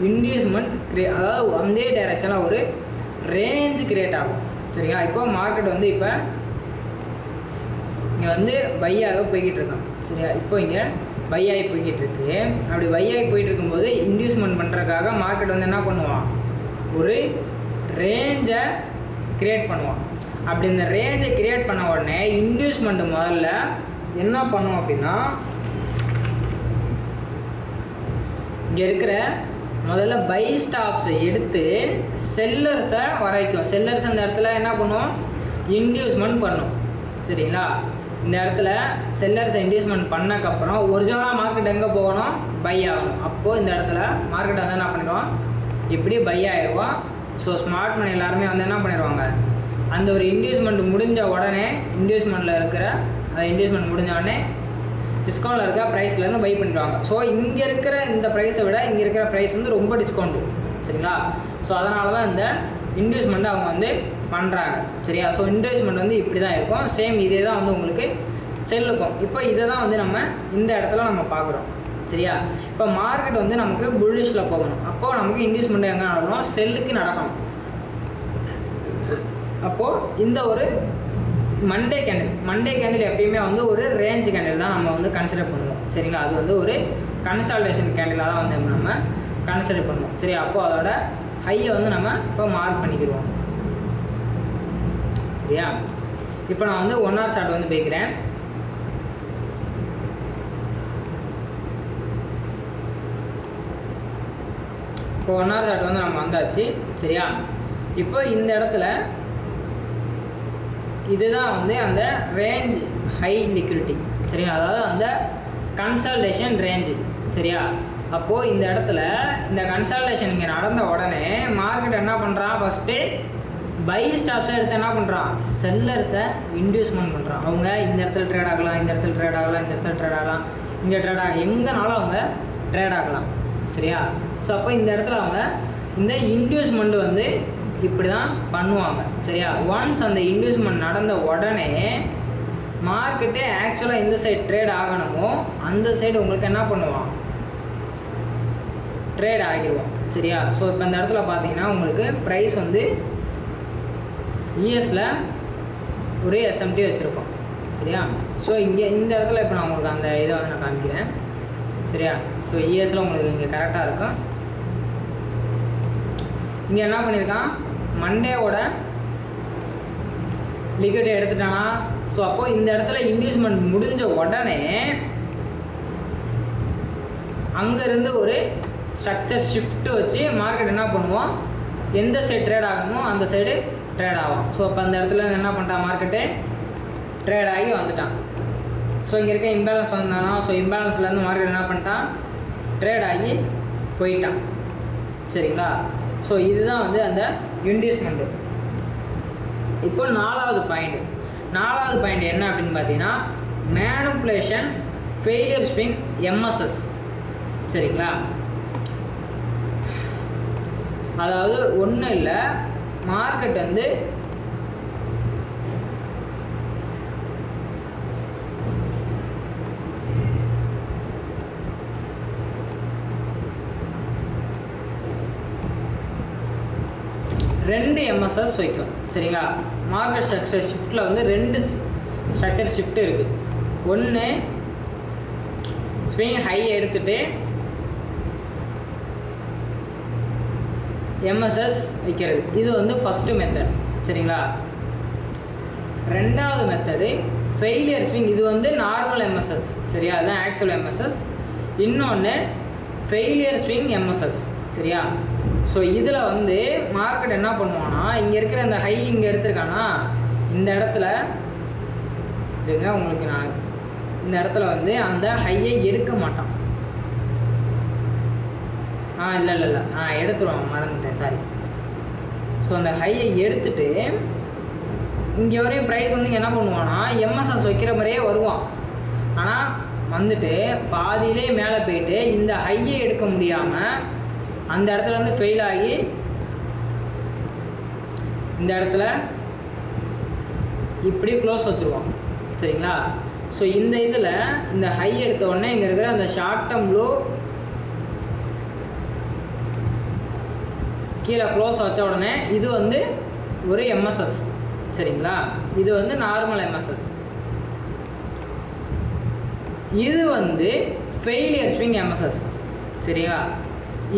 இன்வெஸ்ட்மெண்ட் அதாவது அதே டைரக்ஷனில் ஒரு ரேஞ்ச் கிரியேட் ஆகும். சரிங்களா? இப்போ மார்க்கெட் வந்து இப்போ இங்கே வந்து பையாக போய்கிட்டு இருக்கான். சரியா? இப்போ இங்கே பையாகி போய்கிட்டு இருக்கு. அப்படி பையாகி போயிட்டு இருக்கும்போது இன்வெஸ்ட்மெண்ட் பண்ணுறதுக்காக மார்க்கெட் வந்து என்ன பண்ணுவான், ஒரு ரேஞ்சை க்ரியேட் பண்ணுவான். அப்படி இந்த ரேஞ்சை க்ரியேட் பண்ண உடனே இன்வெஸ்ட்மெண்ட் முதல்ல என்ன பண்ணும் அப்படின்னா, இங்கே இருக்கிற முதல்ல பை ஸ்டாப்ஸை எடுத்து செல்லர்ஸை வர வைக்கும். செல்லர்ஸ் அந்த இடத்துல என்ன பண்ணுவோம், இன்டியூஸ்மெண்ட் பண்ணும். சரிங்களா? இந்த இடத்துல செல்லர்ஸை இன்டியூஸ்மெண்ட் பண்ணக்கப்புறம் ஒரிஜினலாக மார்க்கெட் எங்கே போகணும், பை ஆகணும். அப்போது இந்த இடத்துல மார்க்கெட் வந்து என்ன பண்ணிடுவோம், இப்படி பை ஆகிடுவோம். ஸோ ஸ்மார்ட் மணி எல்லாருமே வந்து என்ன பண்ணிடுவாங்க, அந்த ஒரு இன்டியூஸ்மெண்ட் முடிஞ்ச உடனே இன்டியூஸ்மெண்ட்டில் இருக்கிற அந்த இன்டியூஸ்மெண்ட் முடிஞ்ச உடனே டிஸ்கவுண்டில் இருக்க ப்ரைஸ்லேருந்து பை பண்ணிடுவாங்க. ஸோ இங்கே இருக்கிற இந்த ப்ரைஸை விட இங்கே இருக்கிற ப்ரைஸ் வந்து ரொம்ப டிஸ்கவுண்ட்டு. சரிங்களா? ஸோ அதனால தான் இந்த இன்வெஸ்ட்மெண்ட் அவங்க வந்து பண்ணுறாங்க. சரியா? ஸோ இன்வெஸ்ட்மெண்ட் வந்து இப்படி தான் இருக்கும். சேம் இதே தான் வந்து உங்களுக்கு செல்லுக்கும். இப்போ இதை தான் வந்து நம்ம இந்த இடத்துல நம்ம பார்க்குறோம். சரியா? இப்போ மார்க்கெட் வந்து நமக்கு புல்லிஷில் போகணும். அப்போது நமக்கு இன்வெஸ்ட்மெண்ட் எங்கே நடக்கணும், செல்லுக்கு நடக்கணும். அப்போது இந்த ஒரு மண்டே கேண்டில் எப்பயுமே வந்து ஒரு ரேஞ்ச் கேண்டில் தான் நம்ம வந்து கன்சிடர் பண்ணுவோம். சரிங்களா? அது வந்து ஒரு கன்சால்டேஷன் கேண்டிலாக தான் வந்து நம்ம கன்சிடர் பண்ணுவோம். சரி, அப்போது அதோட ஹையை வந்து நம்ம இப்போ மார்க் பண்ணிக்கிடுவோம். சரியா? இப்போ நான் வந்து 1 hour சார்ட் வந்து போய்க்கிறேன். இப்போ 1 hour சார்ட் வந்து நம்ம வந்தாச்சு. சரியா? இப்போ இந்த இடத்துல இதுதான் வந்து அந்த ரேஞ்ச் ஹை லிக்விடிட்டி. சரியா? அதாவது அந்த கன்சால்டேஷன் ரேஞ்சு. சரியா? அப்போது இந்த இடத்துல இந்த கன்சால்டேஷன் இங்கே நடந்த உடனே மார்க்கெட் என்ன பண்ணுறான், ஃபஸ்ட்டு பை ஸ்டாப்ஸை எடுத்து என்ன பண்ணுறான், செல்லர்ஸை இன்டியூஸ்மெண்ட் பண்ணுறான். அவங்க இந்த இடத்துல ட்ரேட் ஆகலாம், இந்த இடத்துல ட்ரேட் ஆகலாம், இந்த இடத்துல ட்ரேட் ஆகலாம், இங்கே ட்ரேட் ஆகலாம், எங்கேனாலும் அவங்க ட்ரேட் ஆகலாம். சரியா? ஸோ அப்போ இந்த இடத்துல அவங்க இந்த இன்டியூஸ்மெண்ட் வந்து இப்படி தான் பண்ணுவாங்க. சரியா? ஒன்ஸ் அந்த இன்வெஸ்ட்மெண்ட் நடந்த உடனே மார்க்கெட்டே ஆக்சுவலாக எந்த சைடு ட்ரேட் ஆகணுமோ அந்த சைடு உங்களுக்கு என்ன பண்ணுவான், ட்ரேட் ஆகிடுவோம். சரியா? ஸோ இப்போ இந்த இடத்துல பார்த்தீங்கன்னா உங்களுக்கு ப்ரைஸ் வந்து யூஎஸில் ஒரு எஸ்எம்டி வச்சுருக்கோம். சரியா? ஸோ இங்கே இந்த இடத்துல இப்போ நான் உங்களுக்கு அந்த இதை வந்து நான் காமிக்கிறேன். சரியா? ஸோ யூஎஸில் உங்களுக்கு இங்கே கரெக்டாக இருக்கும். இங்கே என்ன பண்ணியிருக்கான், மண்டேவோட லிக்விடிட்டி எடுத்துட்டானா. ஸோ அப்போது இந்த இடத்துல இன்வெஸ்ட்மெண்ட் முடிஞ்ச உடனே அங்கேருந்து ஒரு ஸ்ட்ரக்சர் ஷிஃப்ட்டு வச்சு மார்க்கெட் என்ன பண்ணுவோம், எந்த சைடு ட்ரேட் ஆகுமோ அந்த சைடு ட்ரேட் ஆகும். ஸோ இப்போ அந்த இடத்துல என்ன பண்ணிட்டான், மார்க்கெட்டு ட்ரேட் ஆகி வந்துட்டான். ஸோ இங்கே இருக்க இம்பேலன்ஸ் வந்தானா, ஸோ இம்பேலன்ஸ்லேருந்து மார்க்கெட் என்ன பண்ணிட்டான், ட்ரேட் ஆகி போயிட்டான். சரிங்களா? ஸோ இதுதான் வந்து அந்த இன்வெஸ்ட்மெண்ட்டு. இப்போ நாலாவது பாயிண்ட் என்ன அப்படின்னு பார்த்தீங்கன்னா, மேனிப்புலேஷன் ஃபெயிலியர் ஸ்விங் எம்எஸ்எஸ். சரிங்களா? அதாவது ஒன்றும் இல்லை, மார்க்கெட் வந்து ரெண்டு எம்எஸ்எஸ் வைக்கும். சரிங்களா? மார்க்கெட் ஸ்ட்ரக்சர் ஷிஃப்ட்டில் வந்து ரெண்டு ஸ்ட்ரக்சர் ஷிஃப்ட் இருக்குது. ஒன்று ஸ்விங் ஹை எடுத்துகிட்டு எம்எஸ்எஸ் வைக்கிறது, இது வந்து ஃபஸ்ட்டு மெத்தட். சரிங்களா? ரெண்டாவது மெத்தடு ஃபெயிலியர் ஸ்விங், இது வந்து நார்மல் எம்எஸ்எஸ். சரியா? அதுதான் ஆக்சுவல் எம்எஸ்எஸ். இன்னொன்று ஃபெயிலியர் ஸ்விங் எம்எஸ்எஸ். சரியா? ஸோ இதில் வந்து மார்க்கெட் என்ன பண்ணுவான்னா, இங்கே இருக்கிற இந்த ஹை இங்கே எடுத்திருக்கானா, இந்த இடத்துல இதுங்க உங்களுக்கு நான் இந்த இடத்துல வந்து அந்த ஹையை எடுக்க மாட்டான். இல்லை எடுத்துருவான், மறந்துட்டேன், சாரி. ஸோ அந்த ஹையை எடுத்துட்டு இங்கே வரையும் ப்ரைஸ் வந்து என்ன பண்ணுவான்னா எம்எஸ்எஸ் வைக்கிற மாதிரியே வருவான். ஆனால் வந்துட்டு பாதியிலே மேலே போயிட்டு இந்த ஹையை எடுக்க முடியாமல் அந்த இடத்துல வந்து ஃபெயில் ஆகி இந்த இடத்துல இப்படி க்ளோஸ் வச்சுருவோம் சரிங்களா. ஸோ இந்த இதில் இந்த ஹை எடுத்த உடனே இங்கே இருக்கிற அந்த ஷார்ட் டேர்ம் லோ கீழே க்ளோஸ் வச்ச உடனே இது வந்து ஒரு எம்எஸ்எஸ் சரிங்களா. இது வந்து நார்மல் எம்எஸ்எஸ். இது வந்து ஃபெயிலியர் ஸ்விங் எம்எஸ்எஸ் சரியா.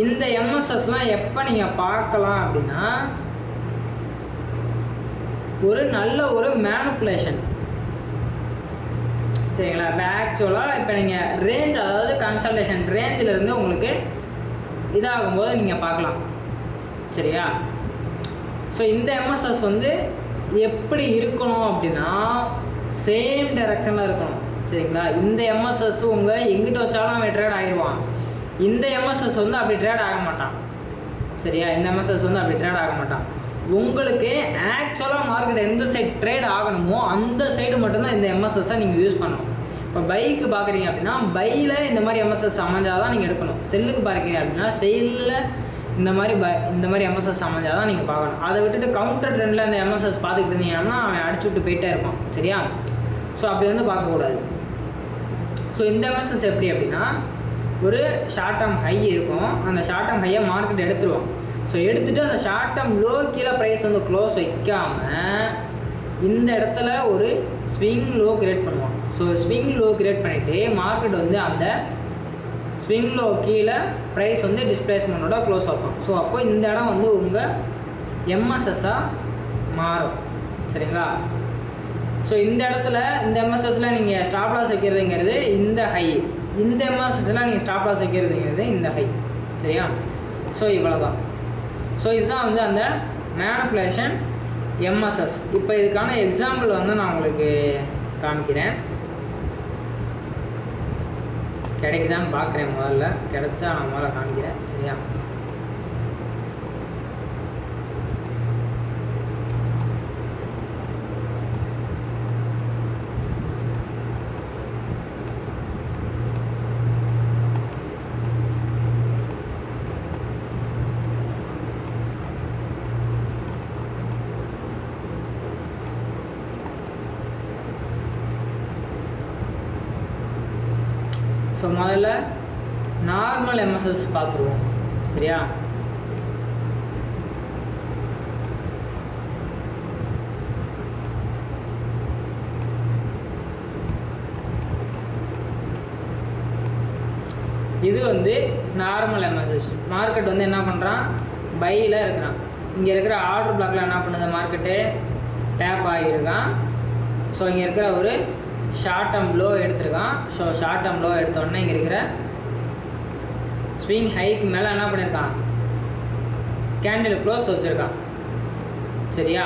இந்த எம்எஸ்எஸ்லாம் எப்போ நீங்கள் பார்க்கலாம் அப்படின்னா ஒரு நல்ல ஒரு மேனிப்புலேஷன் சரிங்களா. இப்போ ஆக்சுவலாக இப்போ நீங்கள் ரேஞ்ச் அதாவது கன்சல்டேஷன் ரேஞ்சிலேருந்து உங்களுக்கு இதாகும்போது நீங்கள் பார்க்கலாம் சரியா. ஸோ இந்த எம்எஸ்எஸ் வந்து எப்படி இருக்கணும் அப்படின்னா சேம் டைரக்ஷனில் இருக்கணும் சரிங்களா. இந்த எம்எஸ்எஸ் உங்கள் எங்கிட்ட வச்சாலும் அவன் ட்ரேட் ஆகிடுவான். இந்த எம்எஸ்எஸ் வந்து அப்படி ட்ரேட் ஆக மாட்டான் சரியா. இந்த எம்எஸ்எஸ் வந்து அப்படி ட்ரேட் ஆக மாட்டான். உங்களுக்கு ஆக்சுவலாக மார்க்கெட் எந்த சைடு ட்ரேட் ஆகணுமோ அந்த சைடு மட்டும்தான் இந்த எம்எஸ்எஸ்ஸை நீங்கள் யூஸ் பண்ணணும். இப்போ பைக்கு பார்க்குறீங்க அப்படின்னா பையில் இந்த மாதிரி எம்எஸ்எஸ் அமைஞ்சால் தான் நீங்கள் எடுக்கணும். செல்லுக்கு பார்க்குறீங்க அப்படின்னா செல்லில் இந்த மாதிரி எம்எஸ்எஸ் அமைஞ்சால் தான் நீங்கள் பார்க்கணும். அதை விட்டுட்டு கவுண்டர் ட்ரெண்டில் அந்த எம்எஸ்எஸ் பார்த்துக்கிட்டு இருந்தீங்கன்னா அவன் அடிச்சு விட்டு போயிட்டே இருப்பான் சரியா. ஸோ அப்படி வந்து பார்க்கக்கூடாது. ஸோ இந்த எம்எஸ்எஸ் எப்படி அப்படின்னா ஒரு ஷார்ட் டேர்ம் ஹை இருக்கும். அந்த ஷார்ட் டேர்ம் ஹையை மார்க்கெட் எடுத்துருவோம். ஸோ எடுத்துகிட்டு அந்த ஷார்ட் டேர்ம் லோ கீழே ப்ரைஸ் வந்து க்ளோஸ் வைக்காமல் இந்த இடத்துல ஒரு ஸ்விங் லோ கிரியேட் பண்ணுவான். ஸோ ஸ்விங் லோ கிரியேட் பண்ணிவிட்டு மார்க்கெட் வந்து அந்த ஸ்விங் லோ கீழே ப்ரைஸ் வந்து டிஸ்பிளேஸ்மெண்ட்டோட க்ளோஸ் ஆகும். ஸோ அப்போ இந்த இடம் வந்து உங்கள் எம்எஸ்எஸ்ஸாக மாறும் சரிங்களா. ஸோ இந்த இடத்துல இந்த எம்எஸ்எஸில் நீங்கள் ஸ்டாப் லாஸ் வைக்கிறதுங்கிறது இந்த ஹை, இந்த எம்எஸ்எஸ்லாம் நீங்கள் ஸ்டாப் லாஸ் வைக்கிறதுங்கிறது இந்த ஹை சரியா. ஸோ இவ்வளோ தான். ஸோ இதுதான் வந்து அந்த மேனிப்புலேஷன் எம்எஸ்எஸ். இப்போ இதுக்கான எக்ஸாம்பிள் வந்து நான் உங்களுக்கு காமிக்கிறேன். கிடைக்குதான்னு பார்க்குறேன். முதல்ல கிடைச்சா நான் முதல்ல காமிக்கிறேன் சரியா. ஸோ முதல்ல நார்மல் எம்எஸ்எஸ் பார்த்துருவோம் சரியா. இது வந்து நார்மல் எம்எஸ்எஸ். மார்க்கெட் வந்து என்ன பண்ணுறான், பையில் இருக்கிறான். இங்கே இருக்கிற ஆர்டர் பிளாக்கில் என்ன பண்ணுது, மார்க்கெட்டு டேப் ஆகியிருக்கான். ஸோ இங்கே இருக்கிற ஒரு ஷார்ட் டேர்ம் லோ எடுத்திருக்கான். ஸோ ஷார்ட் டேர்ம் லோ எடுத்தோடனே இங்கே இருக்கிற ஸ்விங் ஹைக்கு மேலே என்ன பண்ணியிருக்கான், கேண்டில் க்ளோஸ் வச்சுருக்கான் சரியா.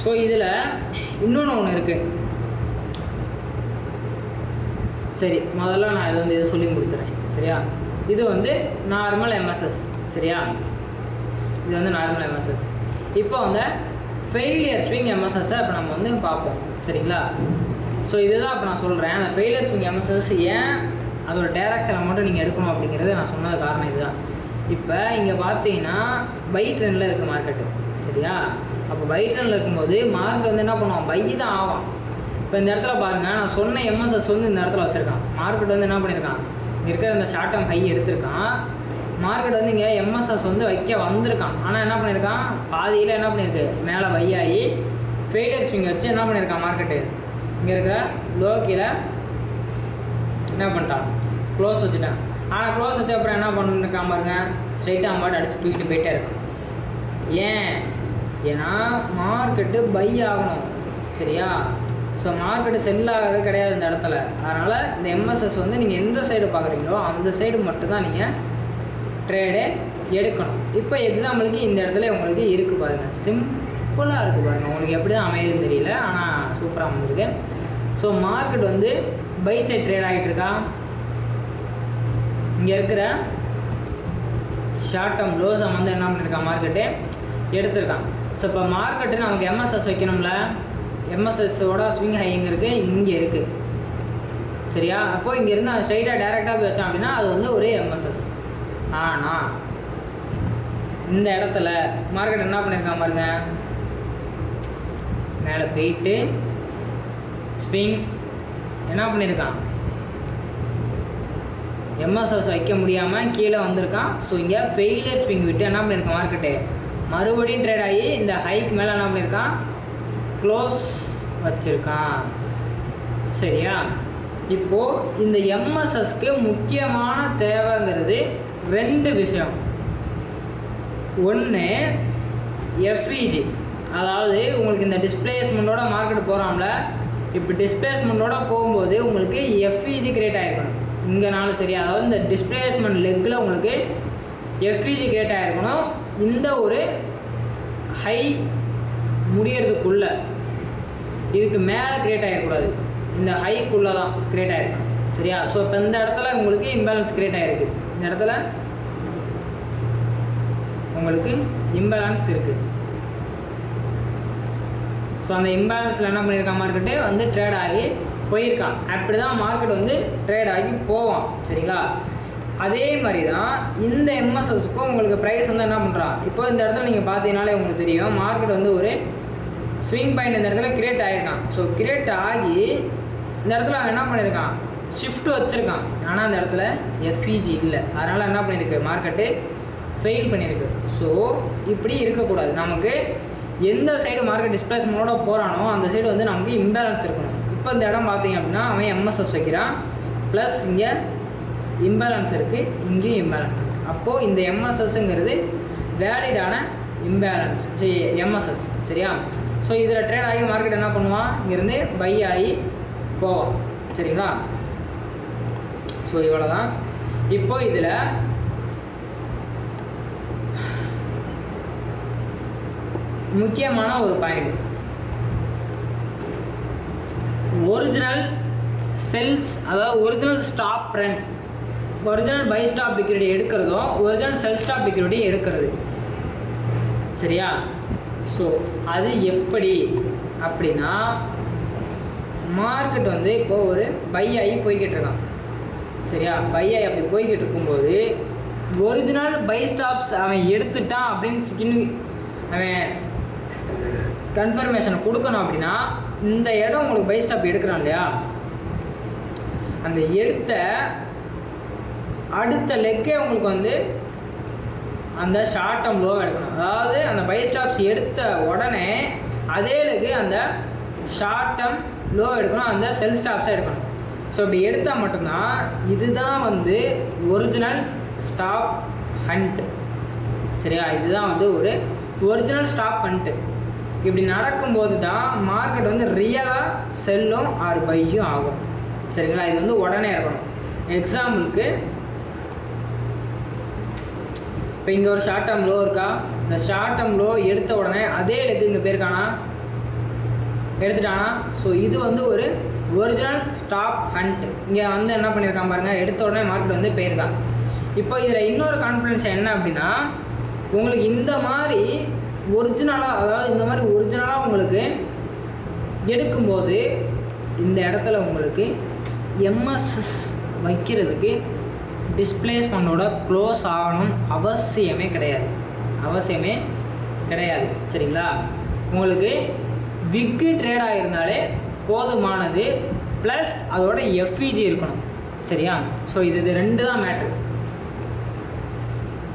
ஸோ இதில் இன்னொன்று ஒன்று இருக்குது. சரி, முதல்ல நான் இதை சொல்லி முடிச்சிடறேன் சரியா. இது வந்து நார்மல் எம்எஸ்எஸ் சரியா. இது வந்து நார்மல் எம்எஸ்எஸ். இப்போ வந்து ஃபெயிலியர் ஸ்விங் எம்எஸ்எஸ்ஸை இப்போ நம்ம வந்து பார்ப்போம் சரிங்களா. ஸோ இதுதான் இப்போ நான் சொல்கிறேன். அந்த ஃபெயிலியர் ஸ்விங் எம்எஸ்எஸ் ஏன் அதோட டைரக்ஷனை மட்டும் நீங்கள் எடுக்கணும் அப்படிங்கிறது நான் சொன்னது காரணம் இதுதான். இப்போ இங்கே பார்த்தீங்கன்னா பை ட்ரெண்டில் இருக்குது மார்க்கெட்டு சரியா. அப்போ பை ட்ரெண்டில் இருக்கும்போது மார்க்கெட் வந்து என்ன பண்ணுவான், பை தான் ஆகும். இப்போ இந்த இடத்துல பாருங்கள், நான் சொன்ன எம்எஸ்எஸ் வந்து இந்த இடத்துல வச்சுருக்கான். மார்க்கெட் வந்து என்ன பண்ணியிருக்கான், இருக்கிற இந்த ஷார்ட் டேர்ம் ஹை எடுத்திருக்கான். மார்க்கெட் வந்து இங்கே எம்எஸ்எஸ் வந்து வைக்க வந்திருக்கான். ஆனால் என்ன பண்ணியிருக்கான், பாதியில் என்ன பண்ணியிருக்கு, மேலே பை ஆகி ஃபெயிலியர் ஸ்விங் வச்சு என்ன பண்ணியிருக்கான், மார்க்கெட்டு இங்கே இருக்க லோ கீழே என்ன பண்ணிட்டான், க்ளோஸ் வச்சுட்டான். ஆனால் க்ளோஸ் வச்ச அப்புறம் என்ன பண்ணிருக்கான் பாருங்க, ஸ்ட்ரைட்டாக அம்பாட்டு அடித்து தூக்கிட்டு போயிட்டே இருக்கான். ஏன்னா மார்க்கெட்டு பை ஆகணும் சரியா. ஸோ மார்க்கெட்டு செல் ஆகிறது கிடையாது இந்த இடத்துல. அதனால் இந்த எம்எஸ்எஸ் வந்து நீங்கள் எந்த சைடு பார்க்குறீங்களோ அந்த சைடு மட்டும்தான் நீங்கள் ட்ரேடே எடுக்கணும். இப்போ எக்ஸாம்பிளுக்கு இந்த இடத்துல உங்களுக்கு இருக்குது பாருங்கள், சிம்பிளாக இருக்குது பாருங்கள். உங்களுக்கு எப்படி தான் அமையுதுன்னு தெரியல, ஆனால் சூப்பராக அமைஞ்சிருக்கு. ஸோ மார்க்கெட் வந்து பை சைட் ட்ரேட் ஆகிட்டு இருக்கா. இங்கே இருக்கிற ஷார்ட் டேர்ம் லோஸை வந்து என்ன பண்ணியிருக்கான், மார்க்கெட்டு எடுத்திருக்கான். ஸோ இப்போ மார்க்கெட்டு நமக்கு எம்எஸ்எஸ் வைக்கணும்ல, எம்எஸ்எஸோட ஸ்விங் ஹை எங்கே இருக்குது, இங்கே இருக்குது சரியா. அப்போது இங்கே இருந்து ஸ்ட்ரைட்டாக டேரெக்டாக போய் வச்சான் அப்படின்னா அது வந்து ஒரு எம்எஸ்எஸ் ஆனால் இந்த இடத்துல மார்க்கெட் என்ன பண்ணியிருக்கான் பாருங்க, மேலே போயிட்டு ஸ்விங் என்ன பண்ணியிருக்கான், எம்எஸ்எஸ் வைக்க முடியாமல் கீழே வந்திருக்கான். ஸோ இங்கே ஃபெயிலியர் ஸ்விங் விட்டு என்ன பண்ணியிருக்கான் மார்க்கெட்டு மறுபடியும் ட்ரேட் ஆகி இந்த ஹைக் மேலே என்ன பண்ணியிருக்கான் க்ளோஸ் வச்சுருக்கான். சரியா? இப்போது இந்த எம்எஸ்எஸ்க்கு முக்கியமான தேவைங்கிறது 2 விஷயம். ஒன்று எஃப்இஜி, அதாவது உங்களுக்கு இந்த டிஸ்பிளேஸ்மெண்ட்டோட மார்க்கெட் போகிறாம்ல, இப்போ டிஸ்பிளேஸ்மெண்ட்டோட போகும்போது உங்களுக்கு எஃப்இஜி கிரியேட் ஆகிருக்கணும் இங்கேனாலும் சரி. அதாவது இந்த டிஸ்பிளேஸ்மெண்ட் லெக்கில் உங்களுக்கு எஃப்இஜி கிரியேட் ஆகிருக்கணும். இந்த ஒரு ஹை முடியறதுக்குள்ளே, இதுக்கு மேலே கிரியேட் ஆகிடக்கூடாது, இந்த ஹைக்குள்ளே தான் கிரியேட் ஆகிருக்கணும். சரியா? ஸோ இப்போ இந்த இடத்துல உங்களுக்கு இம்பேலன்ஸ் கிரியேட் ஆகிருக்கு, இந்த இடத்துல உங்களுக்கு இம்பேலன்ஸ் இருக்குது. ஸோ அந்த இம்பேலன்ஸில் என்ன பண்ணியிருக்கான் மார்க்கெட்டு வந்து ட்ரேட் ஆகி போயிருக்கான். அப்படி தான் மார்க்கெட் வந்து ட்ரேட் ஆகி போவான். சரிங்களா? அதே மாதிரி தான் இந்த எம்எஸ்எஸ்க்கும் உங்களுக்கு ப்ரைஸ் வந்து என்ன பண்ணுறான், இப்போ இந்த இடத்துல நீங்கள் பார்த்தீங்கனாலே உங்களுக்கு தெரியும் மார்க்கெட் வந்து ஒரு ஸ்விங் பாயிண்ட் இந்த இடத்துல கிரியேட் ஆகிருக்கான். ஸோ கிரியேட் ஆகி இந்த இடத்துல அவன் என்ன பண்ணியிருக்கான் ஷிஃப்ட் வச்சுருக்கான். ஆனால் அந்த இடத்துல எஃப்இஜி இல்லை, அதனால் என்ன பண்ணியிருக்கு மார்க்கெட்டு ஃபெயில் பண்ணியிருக்கு. ஸோ இப்படி இருக்கக்கூடாது. நமக்கு எந்த சைடு மார்க்கெட் டிஸ்பிளேஸ்மெண்ட்டோட போகிறானோ அந்த சைடு வந்து நமக்கு இம்பேலன்ஸ் இருக்கணும். இப்போ இந்த இடம் பார்த்தீங்க அப்படின்னா அவன் எம்எஸ்எஸ் வைக்கிறான், ப்ளஸ் இங்கே இம்பேலன்ஸ் இருக்குது, இங்கேயும் இம்பேலன்ஸ் இருக்குது. அப்போது இந்த எம்எஸ்எஸ்ங்கிறது வேலிடான இம்பேலன்ஸ் எம்எஸ்எஸ். சரியா? ஸோ இதில் ட்ரேட் ஆகி மார்க்கெட் என்ன பண்ணுவான், இங்கேருந்து பை ஆகி போவான். சரிங்களா? ஸோ இவ்வளோ தான். இப்போ இதில் முக்கியமான ஒரு பாயிண்ட், ஒரிஜினல் செல்ஸ், அதாவது original stop run, original buy stop liquidity எடுக்கிறதும் ஒரிஜினல் செல் ஸ்டாப் லிக்விடிட்டி எடுக்கிறது. சரியா? ஸோ அது எப்படி அப்படின்னா, மார்க்கெட் வந்து இப்போது ஒரு பை ஆகி போய்கிட்டு இருக்கான். சரியா? பை ஆகி அப்படி போய்கிட்டு இருக்கும்போது ஒரிஜினல் பை ஸ்டாப்ஸ் அவன் எடுத்துட்டான் அப்படின்னு அவன் கன்ஃபர்மேஷன் கொடுக்கணும். அப்படின்னா இந்த இடம் உங்களுக்கு பை ஸ்டாப் எடுக்கிறான் இல்லையா, அந்த எடுத்த அடுத்த லெக்கே உங்களுக்கு வந்து அந்த ஷார்ட் டேர்ம் லோவை எடுக்கணும். அதாவது அந்த பை ஸ்டாப்ஸ் எடுத்த உடனே அதே லெக்கு அந்த ஷார்ட் டேர்ம் லோ எடுக்கணும், அந்த செல் ஸ்டாப்ஸாக எடுக்கணும். ஸோ இப்படி எடுத்தால் மட்டும்தான் இதுதான் வந்து ஒரிஜினல் ஸ்டாப் ஹண்ட். சரியா? இதுதான் வந்து ஒரு ஒரிஜினல் ஸ்டாப் ஹண்ட்டு. இப்படி நடக்கும்போது தான் மார்க்கெட் வந்து ரியலாக செல்லும் ஆர் பையும் ஆகும். சரிங்களா? இது வந்து உடனே இருக்கணும். எக்ஸாம்பிளுக்கு இப்போ இங்கே ஒரு ஷார்ட் டேர்ம் லோ இருக்கா, இந்த ஷார்ட் டேர்ம் லோ எடுத்த உடனே அதே லெக்கு இங்கே போயிருக்கானா, எடுத்துட்டானா. ஸோ இது வந்து ஒரு ஒரிஜினல் ஸ்டாப் ஹண்ட். இங்கே வந்து என்ன பண்ணியிருக்கான் பாருங்கள், எடுத்த உடனே மார்க்கெட் வந்து போயிருக்கான். இப்போ இதில் இன்னொரு கான்ஃபிடன்ஸ் என்ன அப்படின்னா, உங்களுக்கு இந்த மாதிரி ஒரிஜினலாக, அதாவது இந்த மாதிரி ஒரிஜினலாக உங்களுக்கு எடுக்கும்போது இந்த இடத்துல உங்களுக்கு எம்எஸ்எஸ் வைக்கிறதுக்கு டிஸ்பிளேஸ்மெண்ட்டோட க்ளோஸ் ஆகணும் அவசியமே கிடையாது, அவசியமே கிடையாது. சரிங்களா? உங்களுக்கு விக்கு ட்ரேட் ஆகியிருந்தாலே போதுமானது, ப்ளஸ் அதோட எஃப்இஜி இருக்கணும். சரியா? ஸோ இது 2 தான் மேட்ரு.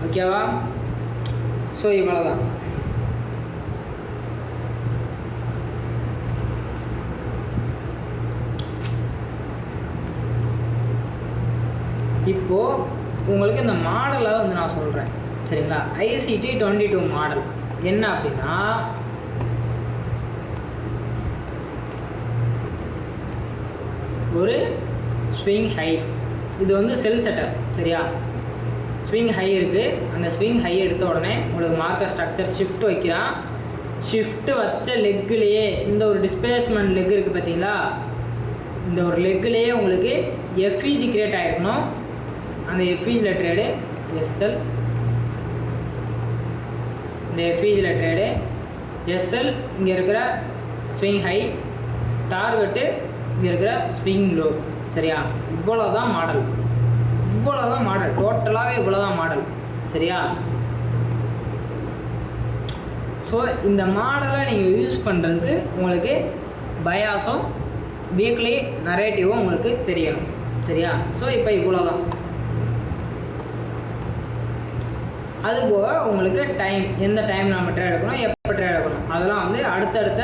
ஓகேவா? ஸோ இவ்வளோ தான். இப்போது உங்களுக்கு இந்த மாடலை வந்து நான் சொல்கிறேன். சரிங்களா? ஐசிடி 22 மாடல் என்ன அப்படின்னா, ஒரு ஸ்விங் ஹை, இது வந்து செல் செட்டப். சரியா? ஸ்விங் ஹை இருக்குது, அந்த ஸ்விங் ஹை எடுத்த உடனே உங்களுக்கு மார்க்கெட் ஸ்ட்ரக்சர் ஷிஃப்ட் வைக்கிறான். ஷிஃப்ட் வச்ச லெக்குலேயே இந்த ஒரு டிஸ்பிளேஸ்மெண்ட் லெக் இருக்குது பார்த்தீங்களா, இந்த ஒரு லெக்குலேயே உங்களுக்கு எஃப்இஜி கிரியேட் ஆகிருக்கணும். அந்த எஃப்இஜியில் ட்ரேடு எஸ்எல், இந்த எஃப்இஜியில் ட்ரேடு எஸ்எல், இங்கே இருக்கிற ஸ்விங் ஹை, டார்கெட்டு இங்கே இருக்கிற ஸ்விங் லோ. சரியா? இவ்வளோ தான் மாடல். இவ்வளோதான் மாடல், டோட்டலாகவே இவ்வளோதான் மாடல். சரியா? ஸோ இந்த மாடலை நீங்கள் யூஸ் பண்ணுறதுக்கு உங்களுக்கு பயாஸும் வீக்லி நரேட்டிவும் உங்களுக்கு தெரியணும். சரியா? ஸோ இப்போ இவ்வளோதான். அதுபோக உங்களுக்கு டைம், எந்த டைம் நம்ம ட்ரேட் எடுக்கணும், எப்போ ட்ரேட் எடுக்கணும், அதெல்லாம் வந்து அடுத்தடுத்த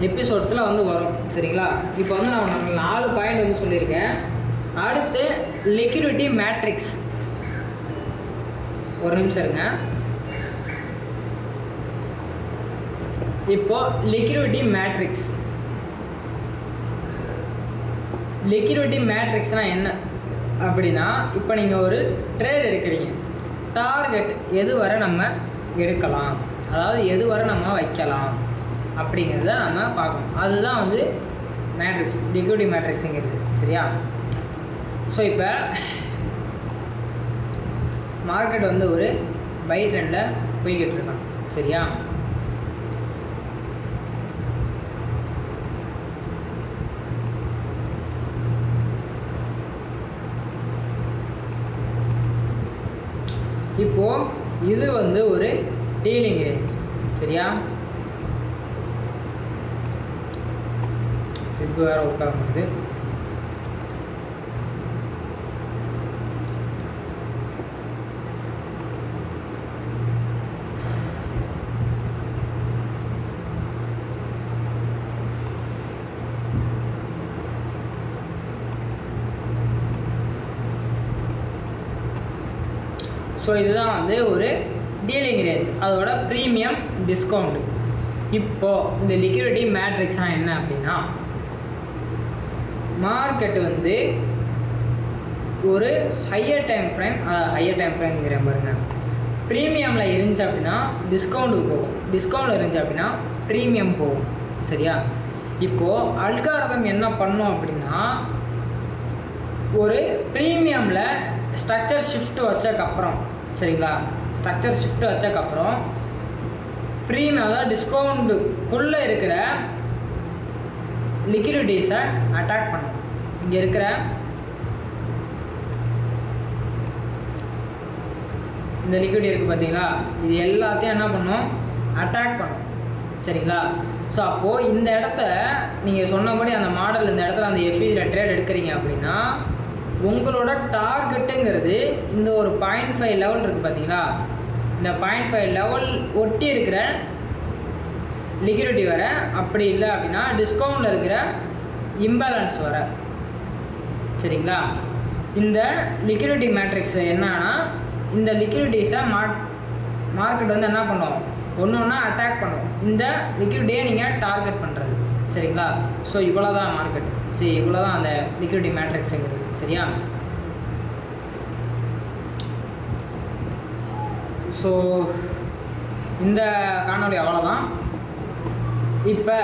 எபிசோட்ஸில் வந்து வரும். சரிங்களா? இப்போ வந்து நான் 4 பாயிண்ட் வந்து சொல்லியிருக்கேன். அடுத்து லிக்விடிட்டி மேட்ரிக்ஸ். ஒரு நிமிஷம் இருங்க. இப்போ லிக்விடிட்டி மேட்ரிக்ஸ். லிக்விடிட்டி மேட்ரிக்ஸ்னால் என்ன அப்படின்னா, இப்போ நீங்கள் ஒரு ட்ரேட் எடுக்கிறீங்க, டார்கெட் எது வரை நம்ம எடுக்கலாம், அதாவது எது வரை நம்ம வைக்கலாம் அப்படிங்கிறத நம்ம பார்க்கணும். அதுதான் வந்து மேட்ரிக்ஸ், லிக்விடிட்டி மேட்ரிக்ஸுங்கிறது. சரியா? ஸோ இப்போ மார்க்கெட் வந்து ஒரு பை ட்ரெண்டில் போய்கிட்டு இருக்கான். சரியா? இப்போது இது வந்து ஒரு டீலிங் ரேஞ்ச். சரியா? இப்போ வேறு உட்காருது. ஸோ இதுதான் வந்து ஒரு டீலிங் ரேஞ்ச், அதோட ப்ரீமியம் டிஸ்கவுண்ட். இப்போது இந்த லிக்விடிட்டி மேட்ரிக்ஸ்னால் என்ன அப்படின்னா, மார்க்கெட்டு வந்து ஒரு higher time frame, higher time ஃப்ரேம்ங்கிற பாருங்க, ப்ரீமியமில் இருந்துச்சு அப்படின்னா டிஸ்கவுண்ட்டுக்கு போகும், டிஸ்கவுண்ட் இருந்துச்சு அப்படின்னா ப்ரீமியம் போகும். சரியா? இப்போது அல்காரிதம் என்ன பண்ணோம் அப்படின்னா, ஒரு ப்ரீமியமில் ஸ்ட்ரக்சர் ஷிஃப்ட் வச்சதுக்கப்புறம், சரிங்களா, ஸ்ட்ரக்சர் ஷிஃப்ட் வச்சதுக்கப்புறம் ப்ரீமியம், அதாவது டிஸ்கவுண்ட்டுக்குள்ளே இருக்கிற லிக்விடிட்டிஸை அட்டாக் பண்ணும். இங்கே இருக்கிற இந்த லிக்விடிட்டி இருக்குது பார்த்தீங்களா, இது எல்லாத்தையும் என்ன பண்ணும், அட்டாக் பண்ணும். சரிங்களா? ஸோ அப்போது இந்த இடத்த நீங்கள் சொன்னபடி அந்த மாடல், இந்த இடத்துல அந்த எஃபிஜியில் ட்ரேட் எடுக்கிறீங்க அப்படின்னா, உங்களோட டார்கெட்டுங்கிறது இந்த ஒரு 0.5 லெவல் இருக்குது பார்த்தீங்களா, இந்த 0.5 லெவல் ஒட்டி இருக்கிற லிக்விடிட்டி வர, அப்படி இல்லை அப்படின்னா டிஸ்கவுண்டில் இருக்கிற இம்பேலன்ஸ் வர. சரிங்களா? இந்த லிக்விடிட்டி மேட்ரிக்ஸ் என்னன்னா, இந்த லிக்விடிட்டிஸை மார்க்கெட் வந்து என்ன பண்ணும், ஒன்று ஒன்றா அட்டாக் பண்ணும். இந்த லிக்விடிட்டியை நீங்கள் டார்கெட் பண்ணுறது. சரிங்களா? ஸோ இவ்வளோ தான் மார்க்கெட். சரி, இவ்வளோ தான் அந்த லிக்விடிட்டி மேட்ரிக்ஸுங்கிறது. சரியா? ஸோ இந்த காணொலி அவ்வளோதான். இப்போ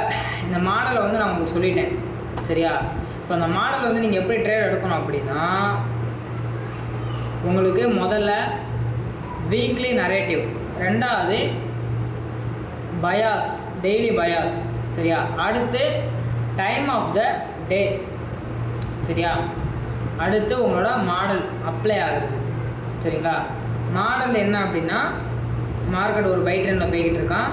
இந்த மாடலை வந்து நான் உங்களுக்கு சொல்லிட்டேன். சரியா? இப்போ அந்த மாடல் வந்து நீங்கள் எப்படி ட்ரேட் எடுக்கணும் அப்படின்னா, உங்களுக்கு முதல்ல வீக்லி நரேட்டிவ், ரெண்டாவது பயாஸ், டெய்லி பயாஸ். சரியா? அடுத்து டைம் ஆஃப் த டே. சரியா? அடுத்து உங்களோட மாடல் அப்ளை ஆகுது. சரிங்களா? மாடல் என்ன அப்படின்னா, மார்க்கெட் ஒரு பை ட்ரெண்டில் போய்கிட்டு இருக்கான்.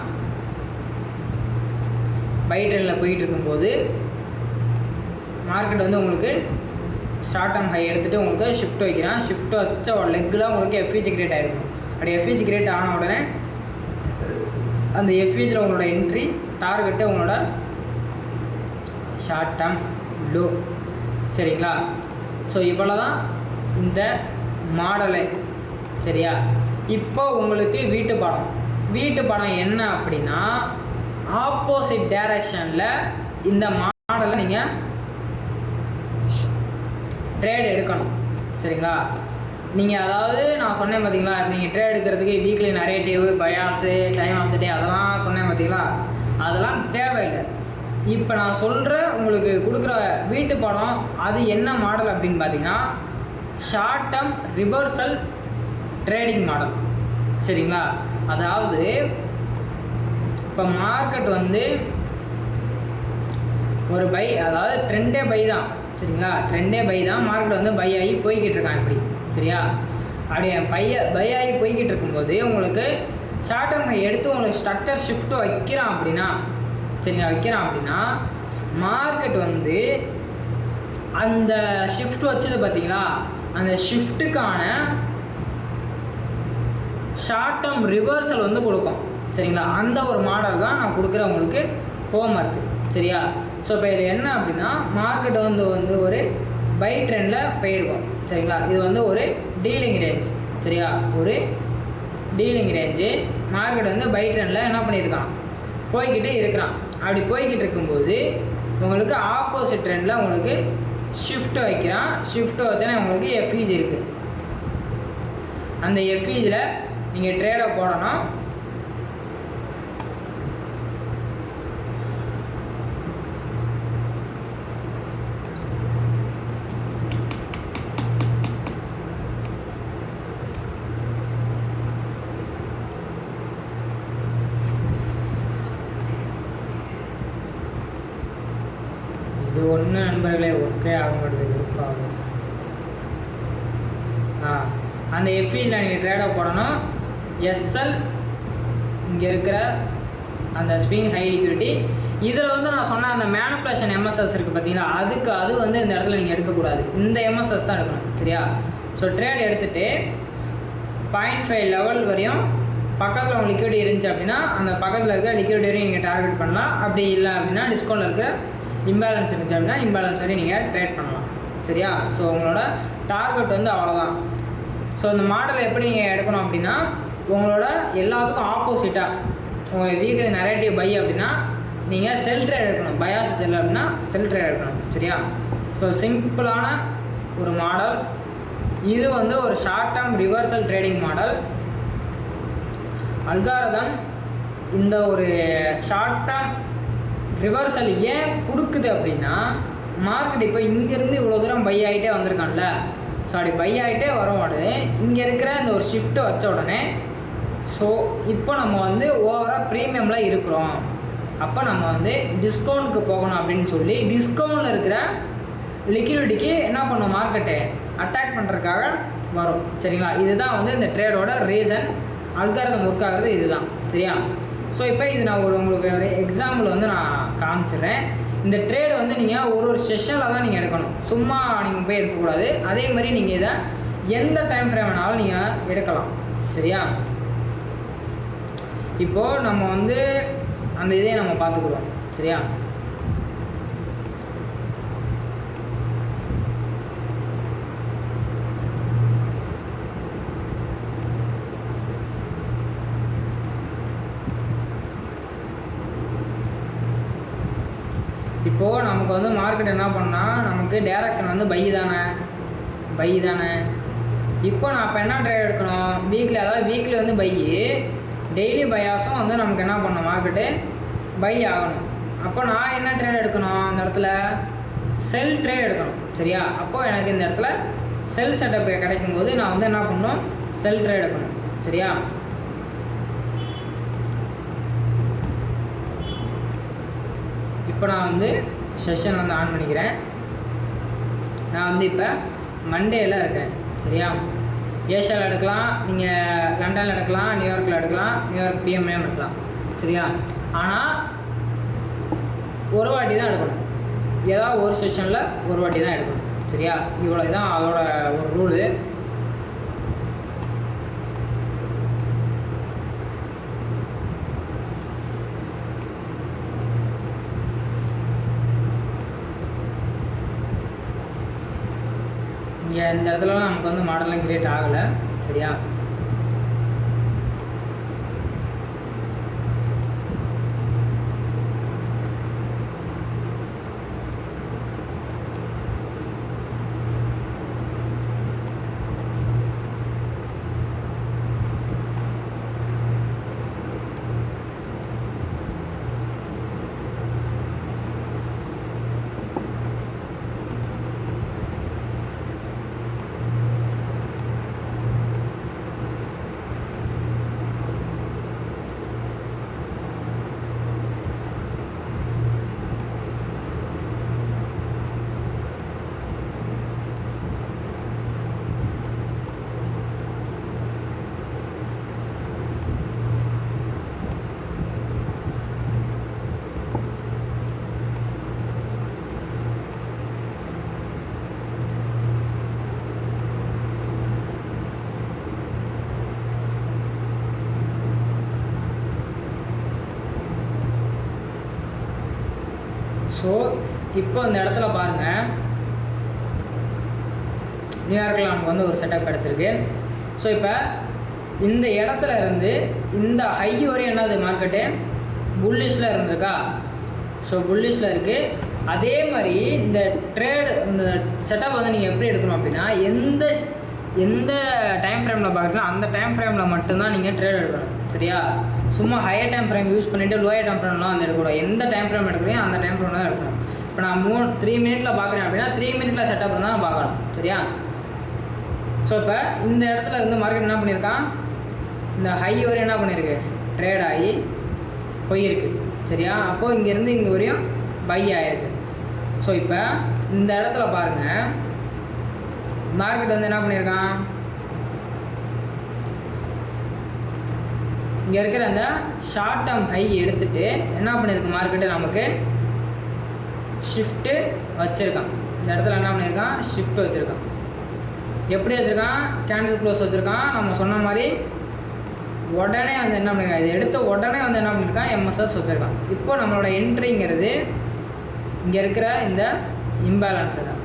பை ட்ரெண்டில் போய்கிட்டு இருக்கும்போது மார்க்கெட் வந்து உங்களுக்கு ஷார்ட் டர்ம் ஹை எடுத்துகிட்டு உங்களுக்கு ஷிஃப்ட் வைக்கிறான். ஷிஃப்ட் வச்ச ஒரு லெக்கில் உங்களுக்கு எஃப்இஜி கிரியேட் ஆகிருக்கும். அப்படி எஃப்இஜி கிரியேட் ஆன உடனே அந்த எஃப்இஜியில் உங்களோட என்ட்ரி டார்கெட்டு உங்களோட ஷார்ட் டர்ம் லோ. சரிங்களா? ஸோ இவ்வளோ தான் இந்த மாடலை. சரியா? இப்போ உங்களுக்கு வீட்டு படம் என்ன அப்படின்னா, ஆப்போசிட் டைரக்ஷனில் இந்த மாடலை நீங்கள் ட்ரேட் எடுக்கணும். சரிங்களா? நீங்கள் அதாவது நான் சொன்னேன் பார்த்தீங்களா, நீங்கள் ட்ரேட் எடுக்கிறதுக்கு weekly narrative, bias, time of the day அதெல்லாம் சொன்னேன் பார்த்தீங்களா, அதெல்லாம் தேவையில்லை. இப்போ நான் சொல்கிற உங்களுக்கு கொடுக்குற வீட்டு படம் அது என்ன மாடல் அப்படின்னு பார்த்தீங்கன்னா, short term reversal trading model. சரிங்களா? அதாவது இப்போ மார்க்கெட் வந்து ஒரு பை, அதாவது ட்ரெண்டே பை தான். சரிங்களா. ட்ரெண்டே பை தான், மார்க்கெட் வந்து பை ஆகி போய்கிட்டு இருக்கான் இப்படி, சரியா. அப்படி பை ஆகி போய்கிட்டு இருக்கும்போது உங்களுக்கு ஷார்ட் டேர்ம் ஹை எடுத்து உங்களுக்கு ஸ்ட்ரக்சர் ஷிஃப்ட் வைக்கிறான் அப்படின்னா, சரிங்களா, வைக்கிறான் அப்படின்னா மார்க்கெட் வந்து அந்த ஷிஃப்ட் வச்சது பார்த்தீங்களா, அந்த ஷிஃப்ட்டுக்கான ஷார்ட் டேர்ம் ரிவர்சல் வந்து கொடுக்கும், சரிங்களா. அந்த ஒரு மாடல் தான் நான் கொடுக்குறேன் உங்களுக்கு ஹோம்ஒர்க்கு, சரியா. ஸோ இப்போ இது என்ன அப்படின்னா மார்க்கெட் வந்து ஒரு பை ட்ரெண்டில் போயிருக்கும், சரிங்களா. இது வந்து ஒரு டீலிங் ரேஞ்ச், சரியா. ஒரு டீலிங் ரேஞ்சு மார்க்கெட் வந்து பை ட்ரெண்டில் என்ன பண்ணியிருக்கான், போய்கிட்டு இருக்கிறான். அப்படி போய்கிட்டு இருக்கும்போது உங்களுக்கு ஆப்போசிட் ட்ரெண்டில் உங்களுக்கு ஷிஃப்ட் வைக்கிறான். ஷிஃப்ட் வச்சோன்னா உங்களுக்கு எஃப்இஜி இருக்குது. அந்த எஃப்இஜியில் நீங்கள் ட்ரேடை போடணும். இது ஒன்று நண்பர்களே ஓகே ஆக மாட்டேங்குது. அந்த எஃப்இஜியில் நீங்கள் ட்ரேடை போடணும். எஸ்எல் இங்கே இருக்கிற அந்த ஸ்விங் ஹை லிக்விடிட்டி, இதில் வந்து நான் சொன்ன அந்த மேனிப்புலேஷன் எம்எஸ்எஸ் இருக்குது பார்த்தீங்களா, அது வந்து இந்த இடத்துல நீங்கள் எடுக்கக்கூடாது. இந்த எம்எஸ்எஸ் தான் எடுக்கணும், சரியா. ஸோ ட்ரேட் எடுத்துகிட்டு 0.5 லெவல் வரையும் பக்கத்தில் உங்களுக்கு லிக்விடிட்டி இருந்துச்சு அப்படின்னா அந்த பக்கத்தில் இருக்க லிக்விடிட்டி வரையும் நீங்கள் டார்கெட் பண்ணலாம். அப்படி இல்லை அப்படின்னா டிஸ்கவுண்டில் இருக்க இம்பேலன்ஸ் இருந்துச்சு அப்படின்னா இம்பேலன்ஸ் வரையும் நீங்கள் ட்ரேட் பண்ணலாம், சரியா. ஸோ உங்களோட டார்கெட் வந்து அவ்வளோதான். ஸோ இந்த மாடல் எப்படி நீங்கள் எடுக்கணும் அப்படின்னா உங்களோட எல்லாத்துக்கும் ஆப்போசிட்டாக உங்களுக்கு வீக்லி நரேட்டிவ் பை அப்படின்னா நீங்கள் செல் ட்ரேட் எடுக்கணும். பயாஸ் செல் அப்படின்னா செல் ட்ரேட் எடுக்கணும், சரியா. ஸோ சிம்பிளான ஒரு மாடல் இது வந்து ஒரு short term reversal trading model. Algorithm இந்த ஒரு ஷார்ட் டேர்ம் ரிவர்சல் ஏன் கொடுக்குது அப்படின்னா மார்க்கெட் இப்போ இங்கேருந்து இவ்வளோ தூரம் பை ஆகிட்டே வந்திருக்கான்ல. ஸோ அப்படி பை ஆகிட்டே வரும் உடனே இங்கே இருக்கிற இந்த ஒரு ஷிஃப்ட்டு வச்ச உடனே ஸோ இப்போ நம்ம வந்து ஓவராக ப்ரீமியமில் இருக்கிறோம். அப்போ நம்ம வந்து டிஸ்கவுண்ட்டுக்கு போகணும் அப்படின்னு சொல்லி டிஸ்கவுண்டில் இருக்கிற லிக்விடிட்டிக்கு என்ன பண்ணும் மார்க்கெட்டு அட்டாக் பண்ணுறதுக்காக வரும், சரிங்களா. இதுதான் வந்து இந்த ட்ரேடோட ரீசன். அல்காரிதம் ஒர்க் ஆகுறது இதுதான், சரியா. ஸோ இப்போ இது நான் உங்களுக்கு ஒரு எக்ஸாம்பிள் வந்து நான் காமிச்சிடுறேன். இந்த ட்ரேடு வந்து நீங்கள் ஒரு செஷனில் தான் நீங்கள் எடுக்கணும், சும்மா நீங்கள் போய் எடுக்கக்கூடாது. அதே மாதிரி நீங்கள் இதை எந்த டைம் ஃப்ரேம் வேணாலும் நீங்கள் எடுக்கலாம், சரியா. இப்போது நம்ம வந்து அந்த இதையை நம்ம பார்த்துக்குறோம், சரியா. இப்போது நமக்கு வந்து மார்க்கெட் என்ன பண்ணால் நமக்கு டேரக்ஷன் வந்து பை தானே. இப்போ நான் இப்போ என்ன ட்ரேட் எடுக்கணும், வீக்லி, அதாவது வீக்லி வந்து பை, டெய்லி பையாஸும் வந்து நமக்கு என்ன பண்ணணும் மார்க்கெட்டு பை ஆகணும். அப்போ நான் என்ன ட்ரேட் எடுக்கணும், அந்த இடத்துல செல் ட்ரேட் எடுக்கணும், சரியா. அப்போது எனக்கு இந்த இடத்துல செல் செட்டப் கிடைக்கும்போது நான் வந்து என்ன பண்ணணும், செல் ட்ரேட் எடுக்கணும், சரியா. இப்போ நான் வந்து செஷன் வந்து ஆன் பண்ணிக்கிறேன். நான் வந்து இப்போ மண்டேயில் இருக்கேன், சரியா. ஏஷியாவில் எடுக்கலாம், நீங்கள் லண்டனில் எடுக்கலாம், நியூயார்க்கில் எடுக்கலாம், நியூயார்க் பிஎம்ஏம் எடுக்கலாம், சரியா. ஆனால் ஒரு வாட்டி தான் எடுக்கணும், ஏதாவது ஒரு செஷனில் ஒரு வாட்டி தான் எடுக்கணும், சரியா. இவ்வளோ தான் அதோட ஒரு ரூலு. இங்கே இந்த இடத்துலலாம் நமக்கு வந்து மாடல்லாம் கிரியேட் ஆகலை, சரியா. ஸோ இப்போ இந்த இடத்துல பாருங்கள், நியூயார்க்கில் நமக்கு வந்து ஒரு செட்டப் கிடச்சிருக்கு. ஸோ இப்போ இந்த இடத்துல இருந்து இந்த ஹை வரையும் என்னது மார்க்கெட்டு புல்லிஷில் இருந்திருக்கா. ஸோ புல்லிஷில் இருக்குது. அதே மாதிரி இந்த ட்ரேடு இந்த செட்டப் வந்து நீங்கள் எப்படி எடுக்கணும் அப்படின்னா, எந்த டைம் ஃப்ரேமில் பார்க்குறீங்களோ அந்த டைம் ஃப்ரேமில் மட்டும்தான் நீங்கள் ட்ரேட் எடுக்கணும். சரியா? சும்மா ஹையர் டைம் ஃப்ரேம் யூஸ் பண்ணிவிட்டு லோயர் டைம் ஃப்ரேம்லாம் வந்து எடுக்கக்கூடாது. எந்த டைம் ஃப்ரேம் எடுக்கிறீங்க அந்த டைம் ஃப்ரேம் தான் எடுக்கணும். இப்போ நான் 3 மினிட்டில் பார்க்குறேன் அப்படின்னா 3 மினிட்டில் செட்டப் தான் நான் பார்க்கணும். சரியா? ஸோ இப்போ இந்த இடத்துல இருந்து மார்க்கெட் என்ன பண்ணியிருக்கான், இந்த ஹை வரையும் என்ன பண்ணியிருக்கு, ட்ரேட் ஆகி போயிருக்கு. சரியா? அப்போது இங்கேருந்து இங்கே வரையும் பை ஆகிருக்கு. ஸோ இப்போ இந்த இடத்துல பாருங்கள், மார்க்கெட் வந்து என்ன பண்ணியிருக்கான், இங்கே இருக்கிற அந்த ஷார்ட் டேர்ம் ஹை எடுத்துகிட்டு என்ன பண்ணியிருக்கு மார்க்கெட்டு நமக்கு ஷிஃப்ட்டு வச்சுருக்கான். இந்த இடத்துல என்ன பண்ணியிருக்கான், ஷிஃப்ட் வச்சுருக்கான். எப்படி வச்சுருக்கான், கேண்டில் க்ளோஸ் வச்சுருக்கான். நம்ம சொன்ன மாதிரி உடனே வந்து என்ன பண்ணியிருக்கான், இது எடுத்த உடனே வந்து என்ன பண்ணியிருக்கான், எம்எஸ்எஸ் வச்சுருக்கான். இப்போ நம்மளோட என்ட்ரிங்கிறது இங்கே இருக்கிற இந்த இம்பேலன்ஸு தான்.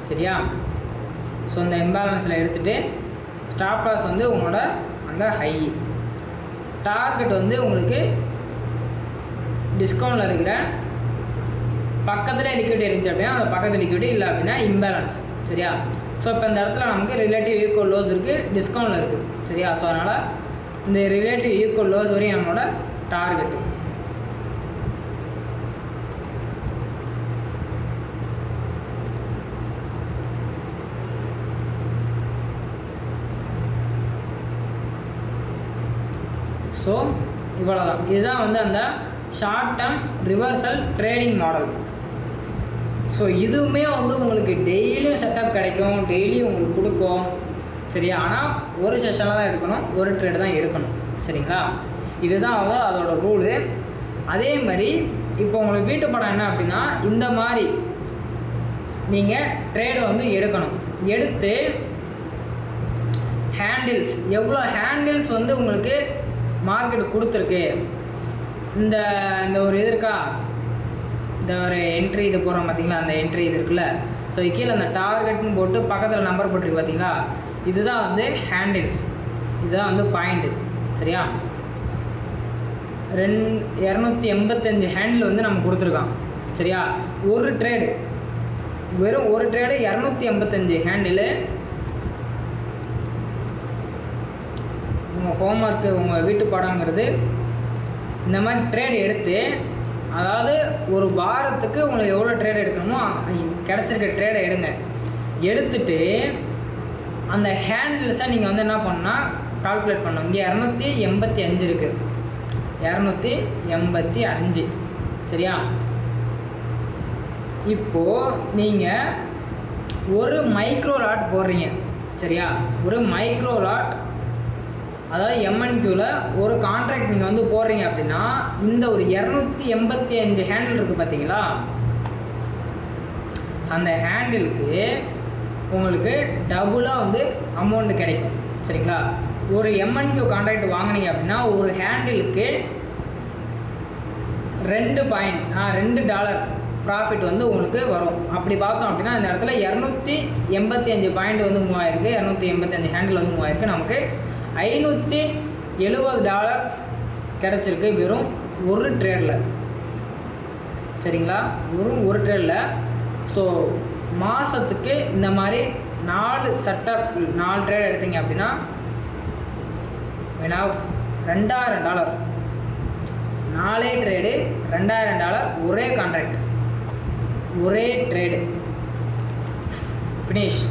சரியா? ஸோ இந்த இம்பேலன்ஸில் எடுத்துகிட்டு ஸ்டாப் லாஸ் வந்து உங்களோட அந்த ஹை, டார்கெட் வந்து உங்களுக்கு டிஸ்கவுண்டில் இருக்கிற பக்கத்தில் லிக்விட்டி இருந்துச்சு அப்படின்னா அந்த பக்கத்தில் லிக்விட்டி இல்லை அப்படின்னா இம்பேலன்ஸ். சரியா? ஸோ இப்போ இந்த இடத்துல நமக்கு ரிலேட்டிவ் ஈக்குவல் லோஸ் இருக்குது, டிஸ்கவுண்டில் இருக்குது. சரியா? ஸோ அதனால் இந்த ரிலேட்டிவ் ஈக்குவல் லோஸ் வரையும் நம்மளோட டார்கெட்டு. ஸோ இவ்வளோதான். இதுதான் வந்து அந்த short term reversal trading model. So இதுவுமே வந்து உங்களுக்கு டெய்லியும் செட்டப் கிடைக்கும், டெய்லியும் உங்களுக்கு கொடுக்கும். சரியா? ஆனால் ஒரு செஷனில் தான் எடுக்கணும், ஒரு ட்ரேடு தான் எடுக்கணும். சரிங்களா? இதுதான் அதோட ரூலு. அதே மாதிரி இப்போ உங்களுக்கு வீட்டு படம் என்ன அப்படின்னா, இந்த மாதிரி நீங்கள் ட்ரேடை வந்து எடுக்கணும். எடுத்து ஹேண்டில்ஸ் எவ்வளோ ஹேண்டில்ஸ் வந்து உங்களுக்கு மார்க்கெட் கொடுத்துருக்கு, இந்த ஒரு இது இருக்கா, இந்த ஒரு என்ட்ரி இது போகிறோம் பார்த்தீங்களா, அந்த என்ட்ரி இது இருக்குல்ல. ஸோ கீழே அந்த டார்கெட்னு போட்டு பக்கத்தில் நம்பர் போட்டிருக்கு பார்த்தீங்களா, இதுதான் வந்து ஹேண்டில்ஸ், இதுதான் வந்து பாயிண்ட்டு. சரியா? 285 ஹேண்டில் வந்து நம்ம கொடுத்துருக்கான். சரியா? ஒரு ட்ரேடு, வெறும் ஒரு ட்ரேடு 285 ஹேண்டிலு. உங்கள் ஹோம்ஒர்க்கு, உங்கள் வீட்டு பாடங்கிறது இந்த மாதிரி ட்ரேட் எடுத்து, அதாவது ஒரு வாரத்துக்கு உங்களுக்கு எவ்வளோ ட்ரேட் எடுக்கணுமோ கிடச்சிருக்க ட்ரேடை எடுங்க. எடுத்துட்டு அந்த ஹேண்டில்ஸை நீங்கள் வந்து என்ன பண்ணால் கால்குலேட் பண்ணணும். இங்கே 285 இருக்குது, 285. சரியா? இப்போது நீங்கள் ஒரு மைக்ரோ லாட் போடுறீங்க. சரியா? ஒரு மைக்ரோ லாட், அதாவது எம்என்கியூவில் ஒரு கான்ட்ராக்ட் நீங்கள் வந்து போடுறீங்க அப்படின்னா, இந்த ஒரு 285 ஹேண்டில் இருக்குது பார்த்தீங்களா, அந்த ஹேண்டிலுக்கு உங்களுக்கு டபுளாக வந்து அமௌண்ட்டு கிடைக்கும். சரிங்களா? ஒரு எம்என்கியூ கான்ட்ராக்ட் வாங்கினீங்க அப்படின்னா ஒரு ஹேண்டிலுக்கு $2 ப்ராஃபிட் வந்து உங்களுக்கு வரும். அப்படி பார்த்தோம் அப்படின்னா இந்த இடத்துல 285 பாயிண்ட் வந்து மூவ் ஆயிருக்கு, 285 ஹேண்டில் வந்து மூவ் ஆயிருக்கு. நமக்கு $570 கிடச்சிருக்கு வெறும் ஒரு ட்ரேடில். சரிங்களா? வெறும் ஒரு ட்ரேடில். ஸோ மாதத்துக்கு இந்த மாதிரி 4 செட்டப் 4 ட்ரேட் எடுத்தீங்க அப்படின்னா $2000. 4 ட்ரேடு $2000, ஒரே கான்ட்ராக்ட், ஒரே ட்ரேடு, ஃபினிஷ்.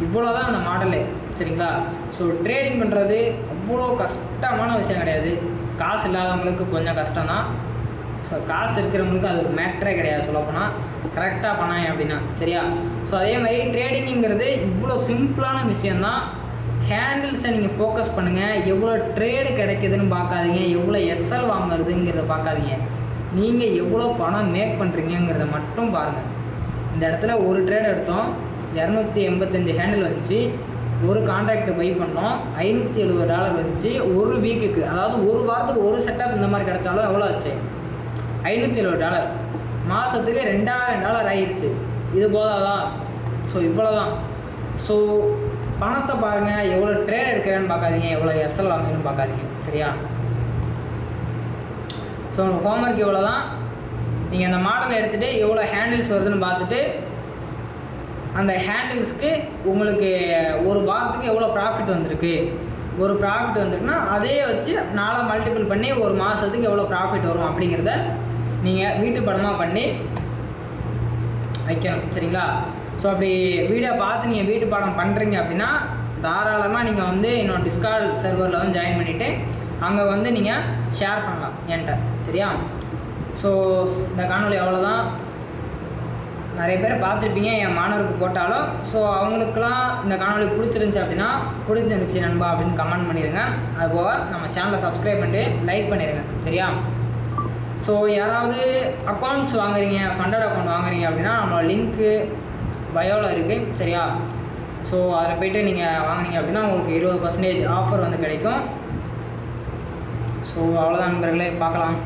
இவ்வளோ தான் அந்த மாடலு. சரிங்களா? ஸோ ட்ரேடிங் பண்ணுறது அவ்வளோ கஷ்டமான விஷயம் கிடையாது. காசு இல்லாதவங்களுக்கு கொஞ்சம் கஷ்டம்தான். ஸோ காசு இருக்கிறவங்களுக்கு அது ஒரு மேட்ரே கிடையாது சொல்லப்போனால், கரெக்டாக பண்ணாங்க அப்படின்னா. சரியா? ஸோ அதே மாதிரி ட்ரேடிங்கிறது இவ்வளோ சிம்பிளான விஷயந்தான். ஹேண்டில்ஸை நீங்கள் ஃபோக்கஸ் பண்ணுங்கள். எவ்வளோ ட்ரேடு கிடைக்குதுன்னு பார்க்காதீங்க, எவ்வளோ எஸ்எல் வாங்குறதுங்கிறத பார்க்காதீங்க, நீங்கள் எவ்வளோ பணம் மேக் பண்ணுறீங்கிறத மட்டும் பாருங்கள். இந்த இடத்துல ஒரு ட்ரேட் எடுத்தோம், 285 ஹேண்டில் வந்துச்சு, ஒரு கான்ட்ராக்ட் பை பண்ணோம். $570 வச்சு ஒரு வீக்குக்கு, அதாவது ஒரு வாரத்துக்கு ஒரு செட்டப் இந்த மாதிரி கிடச்சாலும் எவ்வளோ ஆச்சு? $570. மாதத்துக்கு $2000 ஆயிடுச்சு. இது போதாதான்? ஸோ இவ்வளோ தான். ஸோ பணத்தை பாருங்கள், எவ்வளோ ட்ரேட் எடுக்கிறேன்னு பார்க்காதீங்க, எவ்வளோ எஸ்எல் வாங்குறேன்னு பார்க்காதீங்க, சரியா? ஸோ உங்கள் ஹோம்ஒர்க் இவ்வளோ தான். நீங்கள் அந்த மாடலை எடுத்துகிட்டு எவ்வளோ ஹேண்டில்ஸ் வருதுன்னு பார்த்துட்டு அந்த ஹேண்டில்ஸ்க்கு உங்களுக்கு ஒரு வாரத்துக்கு எவ்வளோ ப்ராஃபிட் வந்திருக்கு, ஒரு ப்ராஃபிட் வந்துருக்குன்னா அதே வச்சு 4 மல்டிபிள் பண்ணி ஒரு மாதத்துக்கு எவ்வளோ ப்ராஃபிட் வரும் அப்படிங்கிறத நீங்கள் வீட்டு படமாக பண்ணி வைக்கணும், சரிங்களா? ஸோ அப்படி வீடியோ பார்த்து நீங்கள் வீட்டு பாடம் பண்ணுறீங்க அப்படின்னா தாராளமாக நீங்கள் வந்து என்னோட டிஸ்கார்ட் சர்வரில் வந்து ஜாயின் பண்ணிவிட்டு அங்கே வந்து நீங்கள் ஷேர் பண்ணலாம் என்கிட்ட, சரியா? ஸோ இந்த காணொலி அவ்வளோதான். நிறைய பேர் பார்த்துருப்பீங்க என் மாணவருக்கு போட்டாலும். ஸோ அவங்களுக்குலாம் இந்த காணொலி பிடிச்சிருந்துச்சி அப்படின்னா பிடிச்சிருந்துச்சி நண்பா அப்படின்னு கமெண்ட் பண்ணிடுங்க. அதுபோக நம்ம சேனலை சப்ஸ்கிரைப் பண்ணிட்டு லைக் பண்ணிடுங்க, சரியா? ஸோ யாராவது அக்கௌண்ட்ஸ் வாங்குறீங்க, ஃபண்டட் அக்கௌண்ட் வாங்குறீங்க அப்படின்னா நம்மளோட லிங்க்கு பயோவில் இருக்குது, சரியா? ஸோ அதில் போய்ட்டு நீங்கள் வாங்கினீங்க அப்படின்னா உங்களுக்கு 20% ஆஃபர் வந்து கிடைக்கும். ஸோ அவ்வளோதான் நண்பர்களே, பார்க்கலாம்.